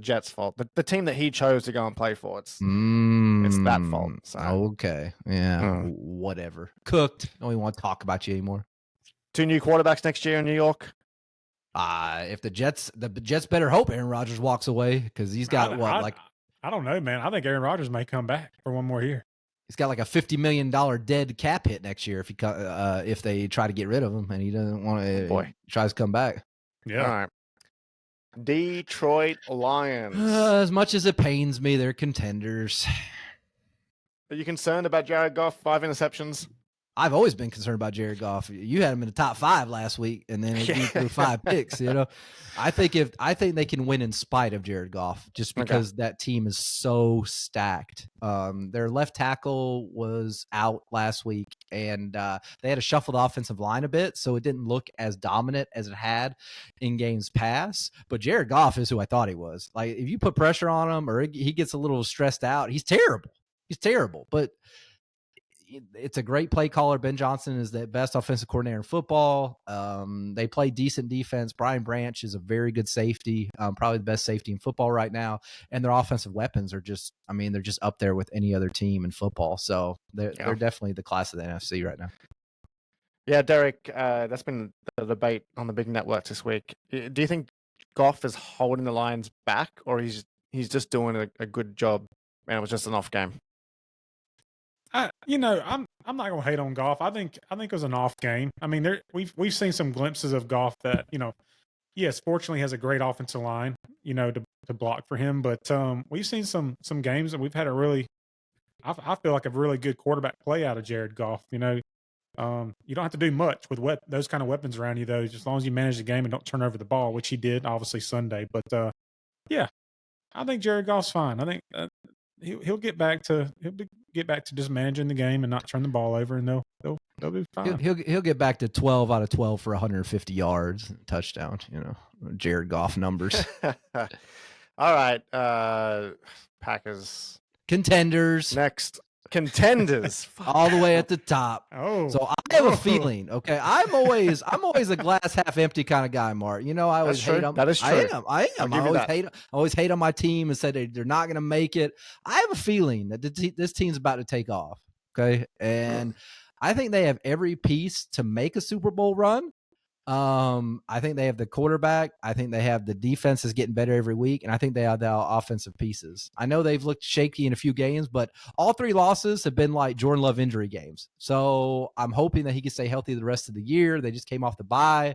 Jets' fault. The team that he chose to go and play for. It's that fault. So. Okay, yeah, whatever. Cooked. Don't even want to talk about you anymore. 2 new quarterbacks next year in New York. If the Jets better hope Aaron Rodgers walks away, because he's got I don't know, man. I think Aaron Rodgers may come back for one more year. He's got like a $50 million dead cap hit next year if they try to get rid of him, and he doesn't want to. Boy, tries to come back. Yeah. All right. Detroit Lions. As much as it pains me, they're contenders. Are you concerned about Jared Goff? 5 interceptions. I've always been concerned about Jared Goff. You had him in the top 5 last week, and then he threw 5 picks. You know, I think they can win in spite of Jared Goff, just because that team is so stacked. Their left tackle was out last week, and they had to shuffle the offensive line a bit, so it didn't look as dominant as it had in games past. But Jared Goff is who I thought he was. Like, if you put pressure on him or he gets a little stressed out, he's terrible. He's terrible, but it's a great play caller. Ben Johnson is the best offensive coordinator in football. They play decent defense. Brian Branch is a very good safety, probably the best safety in football right now. And their offensive weapons are just up there with any other team in football. So they're definitely the class of the NFC right now. Yeah, Derek, that's been the debate on the big networks this week. Do you think Goff is holding the Lions back, or he's just doing a good job and it was just an off game? I'm not gonna hate on Goff. I think it was an off game. I mean, we've seen some glimpses of Goff that, yes, fortunately has a great offensive line, to block for him. But we've seen some games that we've had I feel like a really good quarterback play out of Jared Goff. You don't have to do much with those kind of weapons around you, though, just as long as you manage the game and don't turn over the ball, which he did obviously Sunday. But yeah, I think Jared Goff's fine. I think he'll get back to just managing the game and not turn the ball over, and they'll be fine. He'll get back to 12 out of 12 for 150 yards, and touchdown. Jared Goff numbers. All right, Packers contenders next. Contenders all the way at the top. Oh, so I have a feeling. Okay, I'm always a glass half empty kind of guy, Mark. I always hate them. That is true. I am. I always hate on my team and say they're not going to make it. I have a feeling that this team's about to take off. Okay, and I think they have every piece to make a Super Bowl run. I think they have the quarterback. I think they have the defense is getting better every week, and I think they have the offensive pieces. I know they've looked shaky in a few games, but all 3 losses have been like Jordan Love injury games. So I'm hoping that he can stay healthy the rest of the year. They just came off the bye.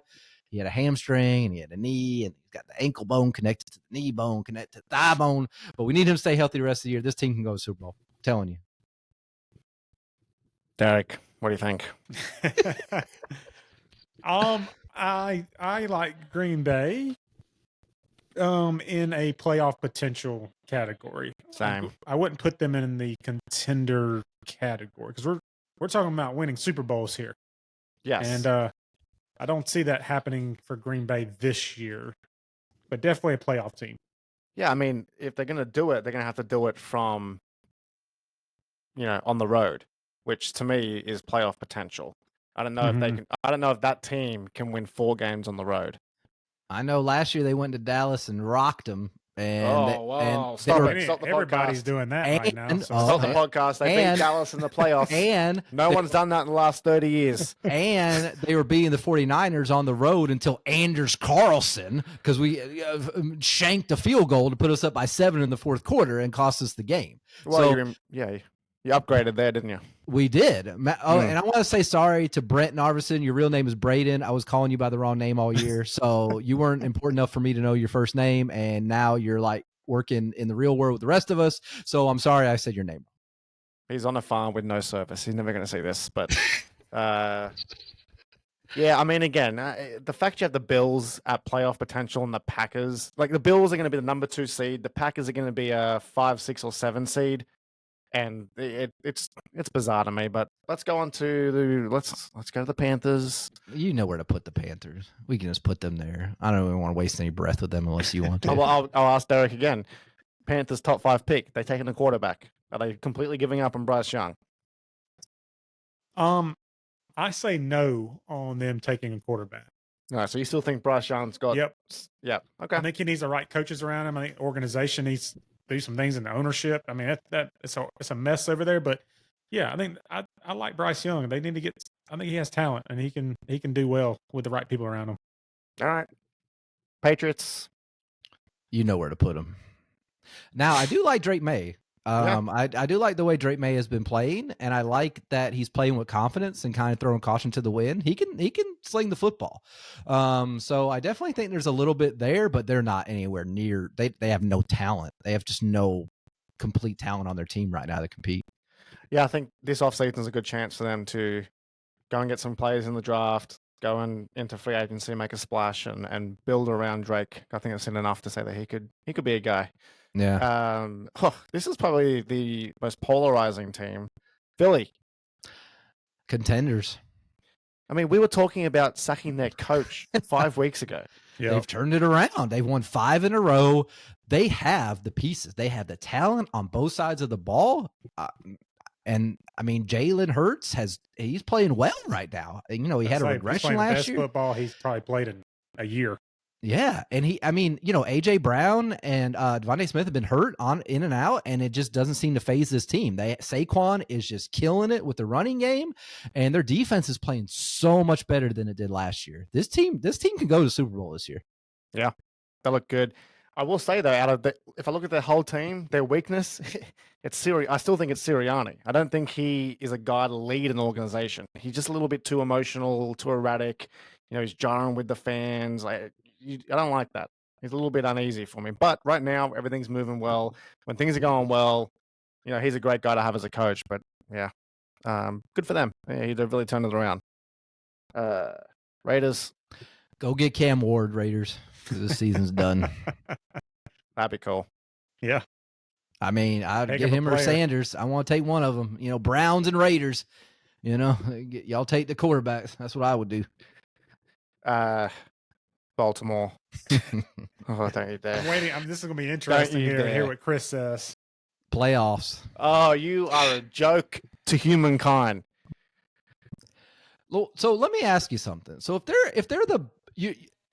He had a hamstring, and he had a knee, and he's got the ankle bone connected to the knee bone, connected to the thigh bone. But we need him to stay healthy the rest of the year. This team can go to the Super Bowl. I'm telling you. Derek, what do you think? I like Green Bay in a playoff potential category. Same. I wouldn't put them in the contender category because we're talking about winning Super Bowls here. Yes. And I don't see that happening for Green Bay this year, but definitely a playoff team. Yeah, I mean, if they're going to do it, they're going to have to do it from, on the road, which to me is playoff potential. I don't know if they Mhm. can. I don't know if that team can win 4 games on the road. I know last year they went to Dallas and rocked them, and Oh, wow. they Stop were, it. Stop the Everybody's podcast. doing that right now. And- So oh, Stop the and- podcast. They beat Dallas in the playoffs. and No one's done that in the last 30 years. and they were beating the 49ers on the road until Anders Carlson, because we shanked a field goal to put us up by 7 in the fourth quarter and cost us the game. Well, So you upgraded there, didn't you? we did. And I want to say sorry to Brent Narvison. Your real name is Braden. I was calling you by the wrong name all year. So you weren't important enough for me to know your first name. And now you're like working in the real world with the rest of us. So I'm sorry I said your name. He's on a farm with no service. He's never going to see this. But, yeah, I mean, again, the fact you have the Bills at playoff potential and the Packers, like the Bills are going to be the number 2 seed. The Packers are going to be a 5, 6, or 7 seed. And it's bizarre to me, but let's go on to let's go to the Panthers. You know where to put the Panthers. We can just put them there. I don't even want to waste any breath with them unless you want to. I'll ask Derek again. Panthers top 5 pick. They taking a quarterback. Are they completely giving up on Bryce Young? I say no on them taking a quarterback. No, so you still think Bryce Young's got? Yep. Yeah. Okay. I think he needs the right coaches around him. I think organization needs to do some things in the ownership. I mean, it's a mess over there. But yeah, I think I like Bryce Young. They need to get. I think he has talent, and he can do well with the right people around him. All right. Patriots. You know where to put them. Now, I do like Drake May. I do like the way Drake May has been playing, and I like that he's playing with confidence and kind of throwing caution to the wind. He can sling the football. So I definitely think there's a little bit there, but they're not anywhere near. They have no talent. They have just no complete talent on their team right now to compete. Yeah, I think this offseason is a good chance for them to go and get some players in the draft, go into free agency, make a splash, and build around Drake. I think I've seen enough to say that he could be a guy. Yeah. This is probably the most polarizing team. Philly. Contenders. I mean, we were talking about sacking their coach 5 weeks ago. Yeah, They've turned it around. They've won 5 in a row. They have the pieces. They have the talent on both sides of the ball. And I mean, Jalen Hurts he's playing well right now. And, he had a regression last year. Football he's probably played in a year. Yeah, and AJ Brown and Devontae Smith have been hurt in and out, and it just doesn't seem to phase this team. Saquon is just killing it with the running game, and their defense is playing so much better than it did last year. This team can go to the Super Bowl this year. Yeah, they look good. I will say though, if I look at their whole team, their weakness, I still think it's Sirianni. I don't think he is a guy to lead an organization. He's just a little bit too emotional, too erratic. He's jarring with the fans. I don't like that. He's a little bit uneasy for me. But right now, everything's moving well. When things are going well, he's a great guy to have as a coach. But yeah, good for them. Yeah, they've really turned it around. Raiders. Go get Cam Ward, Raiders, because this season's done. That'd be cool. Yeah. I mean, I'd Take get him a him or player. Sanders. I want to take one of them. Browns and Raiders. Y'all take the quarterbacks. That's what I would do. Baltimore. Oh, don't you dare. I'm waiting. This is going to be interesting here to dare. hear what Chris says. Playoffs. Oh, you are a joke to humankind. So let me ask you something. So if they're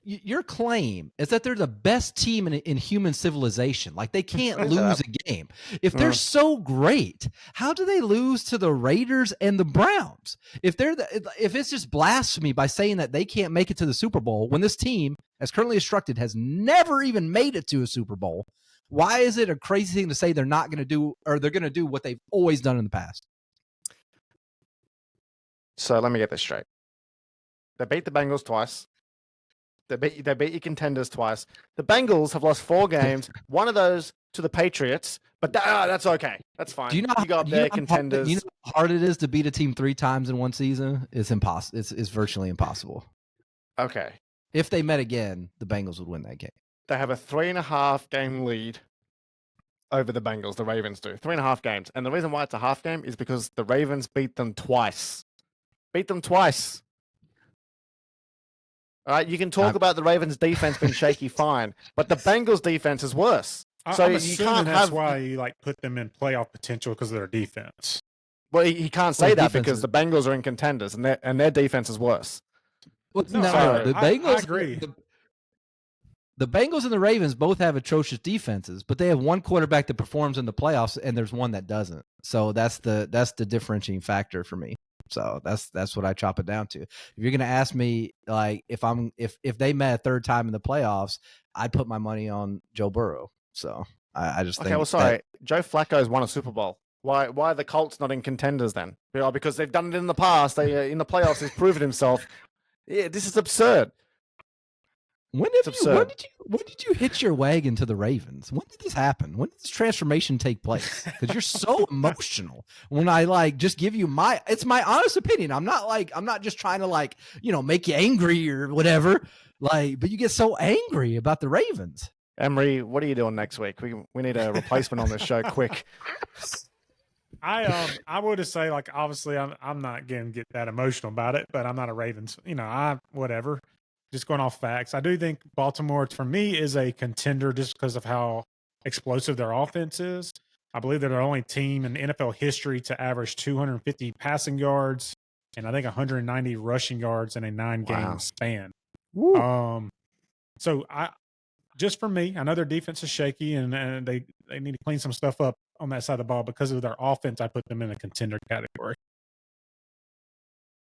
your claim is that they're the best team in human civilization. Like they can't lose a game. If they're so great, how do they lose to the Raiders and the Browns? If it's just blasphemy by saying that they can't make it to the Super Bowl when this team, as currently instructed, has never even made it to a Super Bowl, why is it a crazy thing to say they're not going to do, or they're going to do what they've always done in the past? So let me get this straight. They beat the Bengals twice. They beat your contenders twice. The Bengals have lost 4 games. One of those to the Patriots, but that's okay. That's fine. Do you know go up there, contenders. You know how hard it is to beat a team 3 times in one season? It's impossible. It's virtually impossible. Okay. If they met again, the Bengals would win that game. They have a 3.5 game lead over the Bengals. The Ravens do 3.5 games. And the reason why it's a half game is because the Ravens beat them twice. All right. You can talk about the Ravens defense being shaky, fine. But the Bengals defense is worse. So I'm you assuming can't that's have. why you like put them in playoff potential because of their defense. Well, he can't say Well, that defense because is- the Bengals are in contenders and their defense is worse. Well, No, no, the Bengals. I agree. The Bengals and the Ravens both have atrocious defenses, but they have one quarterback that performs in the playoffs, and there's one that doesn't. So that's the differentiating factor for me. So that's what I chop it down to. If you're gonna ask me, like, if they met a third time in the playoffs, I'd put my money on Joe Burrow. So I just think. Okay, well, sorry. Joe Flacco's won a Super Bowl. Why are the Colts not in contenders then? Because they've done it in the past. They in the playoffs, he's proven himself. Yeah, this is absurd. When did you hitch your wagon to the Ravens? When did this happen? When did this transformation take place? Because you're so emotional when I just give you it's my honest opinion. I'm not just trying to make you angry or whatever. But you get so angry about the Ravens. Emery, what are you doing next week? We need a replacement on this show quick. I would just say, obviously I'm not gonna get that emotional about it, but I'm not a Ravens. Whatever. Just going off facts. I do think Baltimore, for me, is a contender just because of how explosive their offense is. I believe they're the only team in NFL history to average 250 passing yards and I think 190 rushing yards in a 9-game span. So just for me, I know their defense is shaky and they need to clean some stuff up on that side of the ball. Because of their offense, I put them in a contender category.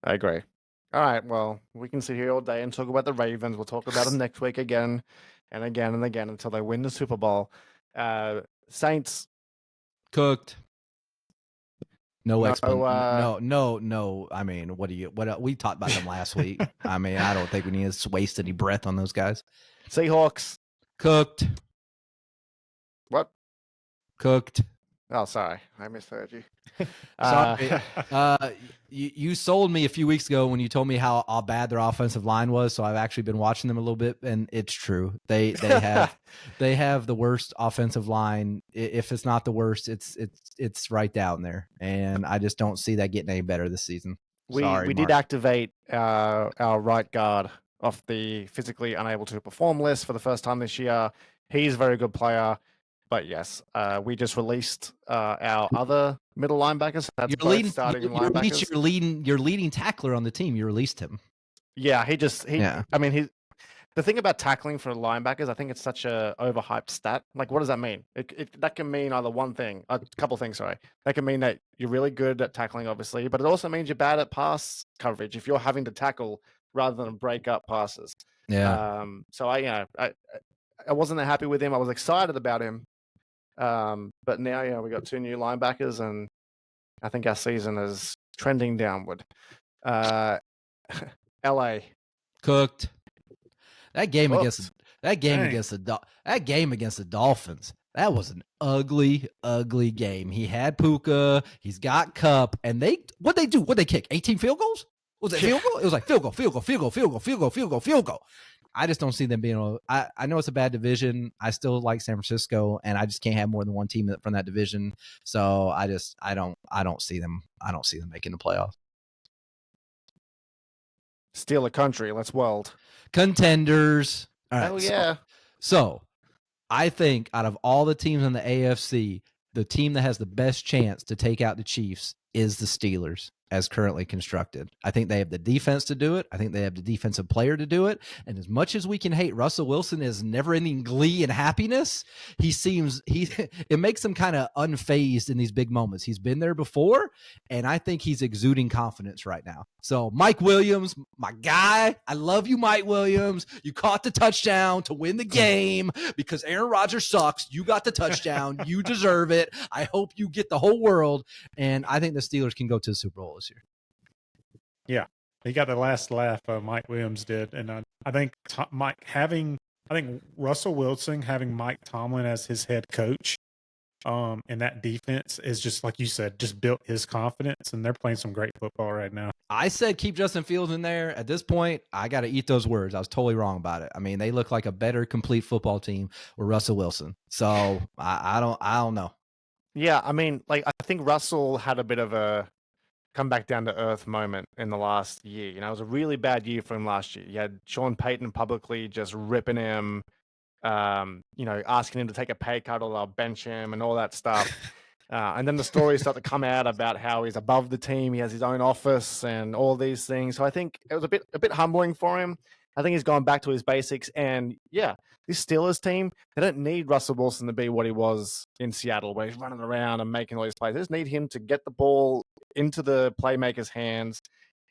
I agree. All right, well, we can sit here all day and talk about the Ravens. We'll talk about them next week again and again and again until they win the Super Bowl. Saints. Cooked. No explanation. No. I mean, we talked about them last week. I mean, I don't think we need to waste any breath on those guys. Seahawks. Cooked. What? Cooked. Oh, sorry. I misheard you. Sorry. You sold me a few weeks ago when you told me how bad their offensive line was. So I've actually been watching them a little bit, and it's true. They have the worst offensive line. If it's not the worst, it's right down there. And I just don't see that getting any better this season. We did activate our right guard off the physically unable to perform list for the first time this year. He's a very good player. But yes, we just released our other middle linebackers. That's both starting linebackers. Your leading tackler on the team. You released him. Yeah, I mean, the thing about tackling for linebackers, I think it's such a overhyped stat. Like, what does that mean? That can mean either one thing, a couple things. Sorry, that can mean that you're really good at tackling, obviously, but it also means you're bad at pass coverage if you're having to tackle rather than break up passes. Yeah. So I wasn't that happy with him. I was excited about him. But now, we got 2 new linebackers, and I think our season is trending downward. LA cooked. That game against the Dolphins. That was an ugly, ugly game. He had Puka, he's got Cup, and what'd they do? What'd they kick? 18 field goals? Was it field goal? It was like field goal. I just don't see them being able. I know it's a bad division. I still like San Francisco, and I just can't have more than one team from that division. So I don't see them. I don't see them making the playoffs. Steal a country. Let's world contenders. All right, hell yeah. So I think out of all the teams in the AFC, the team that has the best chance to take out the Chiefs is the Steelers as currently constructed. I think they have the defense to do it. I think they have the defensive player to do it. And as much as we can hate Russell Wilson as never-ending glee and happiness, it makes him kind of unfazed in these big moments. He's been there before, and I think he's exuding confidence right now. So Mike Williams, my guy, I love you, Mike Williams. You caught the touchdown to win the game because Aaron Rodgers sucks. You got the touchdown. You deserve it. I hope you get the whole world. And I think the Steelers can go to the Super Bowl this year. Yeah, he got the last laugh. Mike Williams did, and I think Russell Wilson having Mike Tomlin as his head coach And that defense is just like you said, just built his confidence, and they're playing some great football right now. I said keep Justin Fields in there. At this point, I got to eat those words. I was totally wrong about it. I mean, they look like a better complete football team with Russell Wilson. So I don't know. Yeah, I mean, like I think Russell had a bit of a come back down to earth moment in the last year. You know, it was a really bad year for him last year. You had Sean Payton publicly just ripping him, you know, asking him to take a pay cut or they'll bench him and all that stuff. And then the stories start to come out about how he's above the team, he has his own office and all these things. So I think it was a bit humbling for him. I think he's gone back to his basics. And yeah, this Steelers team, they don't need Russell Wilson to be what he was in Seattle, where he's running around and making all these plays. They just need him to get the ball into the playmakers' hands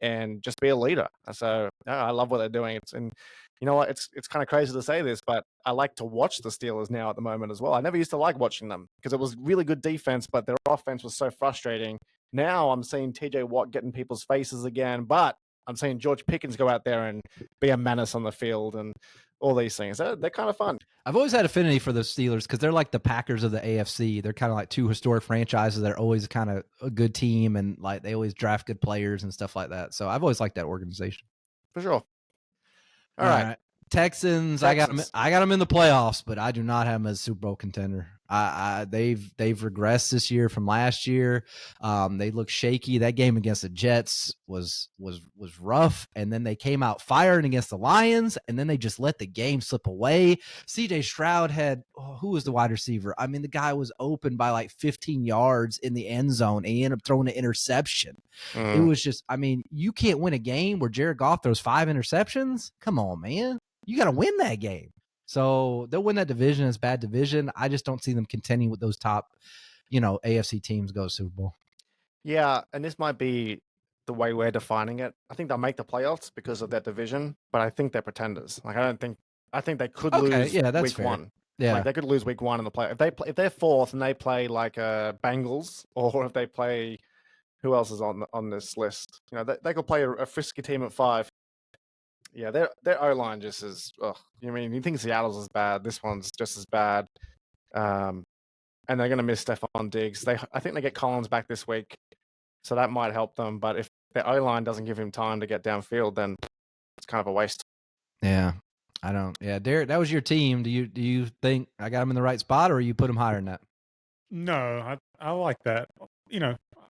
and just be a leader. So I love what they're doing. And you know what? It's kind of crazy to say this, but I like to watch the Steelers now at the moment as well. I never used to like watching them because it was really good defense, but their offense was so frustrating. Now I'm seeing TJ Watt get in people's faces again, but I'm seeing George Pickens go out there and be a menace on the field and all these things. They're kind of fun. I've always had affinity for the Steelers because they're like the Packers of the AFC. They're kind of like two historic franchises that are always kind of a good team and like they always draft good players and stuff like that. So I've always liked that organization. For sure. All right. Texans. I got them in the playoffs, but I do not have them as Super Bowl contender. They've regressed this year from last year. They look shaky. That game against the Jets was rough, and then they came out firing against the Lions, and then they just let the game slip away. CJ Stroud had who was the wide receiver? I mean, the guy was open by like 15 yards in the end zone, and he ended up throwing an interception. It was just, I mean, you can't win a game where Jared Goff throws 5 interceptions. Come on, man. You got to win that game. So they'll win that division. It's a bad division. I just don't see them contending with those top, AFC teams go to Super Bowl. Yeah, and this might be the way we're defining it. I think they'll make the playoffs because of that division, but I think they're pretenders. Like I think they could lose week fair. 1. Yeah, like they could lose week 1 in the play. If they're fourth and they play like Bengals, or if they play who else is on this list, they could play a frisky team at 5. Yeah, their O-line just is. You think Seattle's is bad? This one's just as bad. And they're going to miss Stephon Diggs. I think they get Collins back this week, so that might help them. But if their O-line doesn't give him time to get downfield, then it's kind of a waste. Yeah, I don't. Yeah, Derek, that was your team. Do you think I got him in the right spot, or you put him higher than that? No, I like that.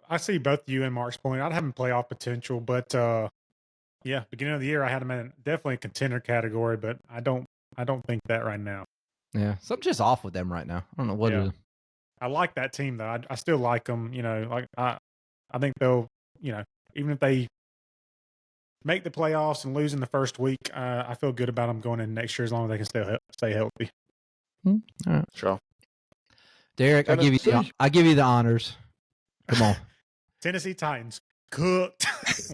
I see both you and Mark's point. I'd have him playoff potential, but yeah, beginning of the year I had him in definitely a contender category, but I don't think that right now. Yeah, something's just off with them right now. I don't know what it is. I like that team though. I still like them. Like I think they'll, even if they make the playoffs and lose in the first week, I feel good about them going in next year as long as they can stay healthy. All right. Sure. Derek, I give you the honors. Come on. Tennessee Titans cooked.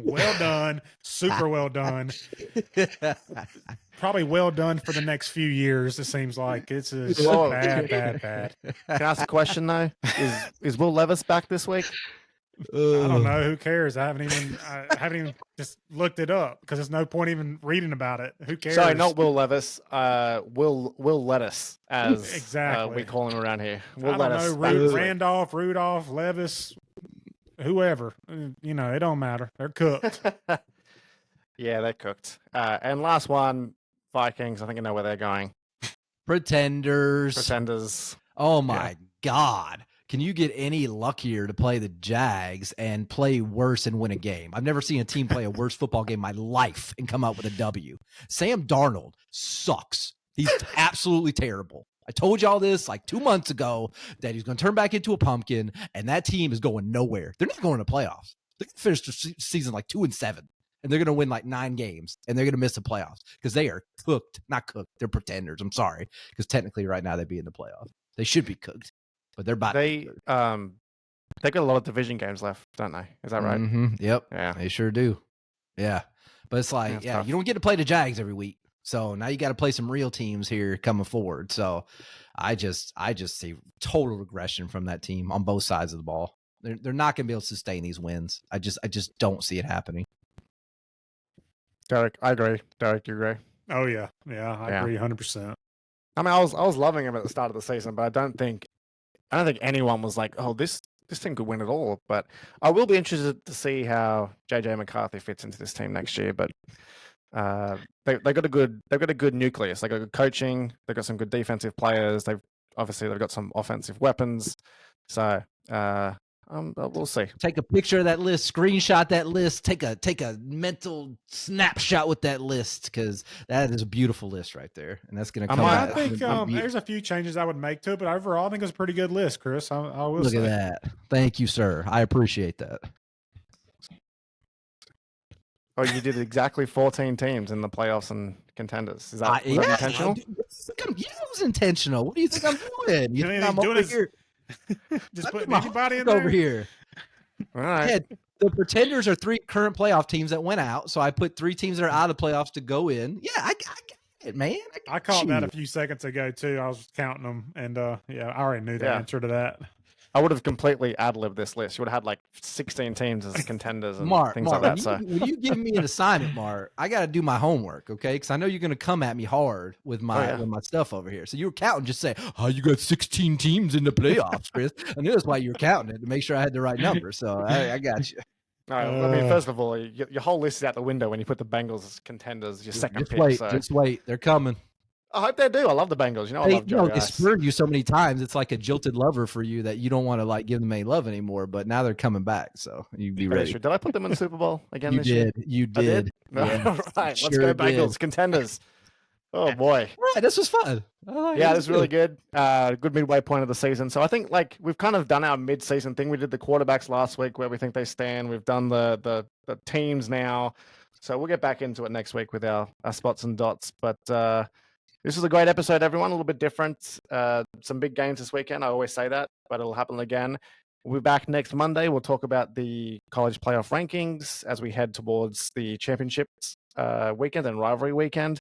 Well done. Super well done. Probably well done for the next few years. It seems like it's bad. Can I ask a question though? Is Will Levis back this week? I don't know. Who cares? I haven't even just looked it up because there's no point even reading about it. Who cares? Sorry, not Will Levis. Will Lettuce, as exactly we call him around here. Will Lettuce. Randolph, Rudolph, Levis, whoever. It don't matter. They're cooked. Yeah, they're cooked. And last one, Vikings. I think I know where they're going. Pretenders. Oh my God. Can you get any luckier to play the Jags and play worse and win a game? I've never seen a team play a worse football game in my life and come out with a W. Sam Darnold sucks. He's absolutely terrible. I told y'all this like 2 months ago that he's going to turn back into a pumpkin, and that team is going nowhere. They're not going to playoffs. They're going to finish the season like 2-7, and they're going to win like 9 games, and they're going to miss the playoffs because they are cooked. Not cooked. They're pretenders. I'm sorry, because technically right now they'd be in the playoffs. They should be cooked. But they're about they got a lot of division games left, don't they? Is that right? Mm-hmm. Yep. Yeah, they sure do. Yeah, but it's like, you don't get to play the Jags every week, so now you got to play some real teams here coming forward. So I just see total regression from that team on both sides of the ball. They're not going to be able to sustain these wins. I just don't see it happening. Derek, I agree. Derek, you agree? Oh yeah, I agree 100%. I mean, I was loving him at the start of the season, but I don't think I don't think anyone was like, "Oh, this team could win it all." But I will be interested to see how JJ McCarthy fits into this team next year. But they got a good nucleus. They got good coaching. They got some good defensive players. They've got some offensive weapons. So we'll see. Take a picture of that list, screenshot that list, take a mental snapshot with that list, because that is a beautiful list right there, and that's going to come I out. think there's a few changes I would make to it, but overall, I think it's a pretty good list, Chris. I will Look say. at that. Thank you, sir. I appreciate that. Oh, you did exactly 14 teams in the playoffs and contenders. Is that, was that intentional? Yeah, it was intentional. What do you think I'm doing? You think I'm over here? Just putting anybody in there over here. All right. Yeah, the pretenders are 3 current playoff teams that went out, so I put 3 teams that are out of the playoffs to go in. Yeah, I got it, man. I caught that a few seconds ago too. I was counting them, and I already knew the answer to that. I would have completely ad-libbed this list. You would have had like 16 teams as contenders and things like that. When you give me an assignment, Mark, I got to do my homework, okay? Because I know you're going to come at me hard with my stuff over here. So you were counting, just say, "Oh, you got 16 teams in the playoffs, Chris." I knew that's why you were counting it, to make sure I had the right number. So I got you. No, I mean, first of all, your whole list is out the window when you put the Bengals as contenders. Your second pick. Just wait. They're coming. I hope they do. I love the Bengals. You know, I love Joe. They spurred you so many times. It's like a jilted lover for you that you don't want to like give them any love anymore. But now they're coming back, so you be ready. Did I put them in the Super Bowl again this year? I You did. did. Yeah, all right, let's go Bengals contenders. Oh boy, right. This was fun. Yeah, this was really good. Good midway point of the season. So I think like we've kind of done our mid-season thing. We did the quarterbacks last week, where we think they stand. We've done the teams now. So we'll get back into it next week with our spots and dots. But this was a great episode, everyone. A little bit different. Some big games this weekend. I always say that, but it'll happen again. We'll be back next Monday. We'll talk about the college playoff rankings as we head towards the championships weekend and rivalry weekend.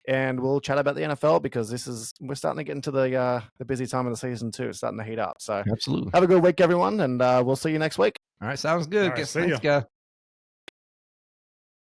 And we'll chat about the NFL because we're starting to get into the busy time of the season too. It's starting to heat up. So absolutely. Have a good week, everyone, and we'll see you next week. All right, sounds good. All right, Thanks, guys.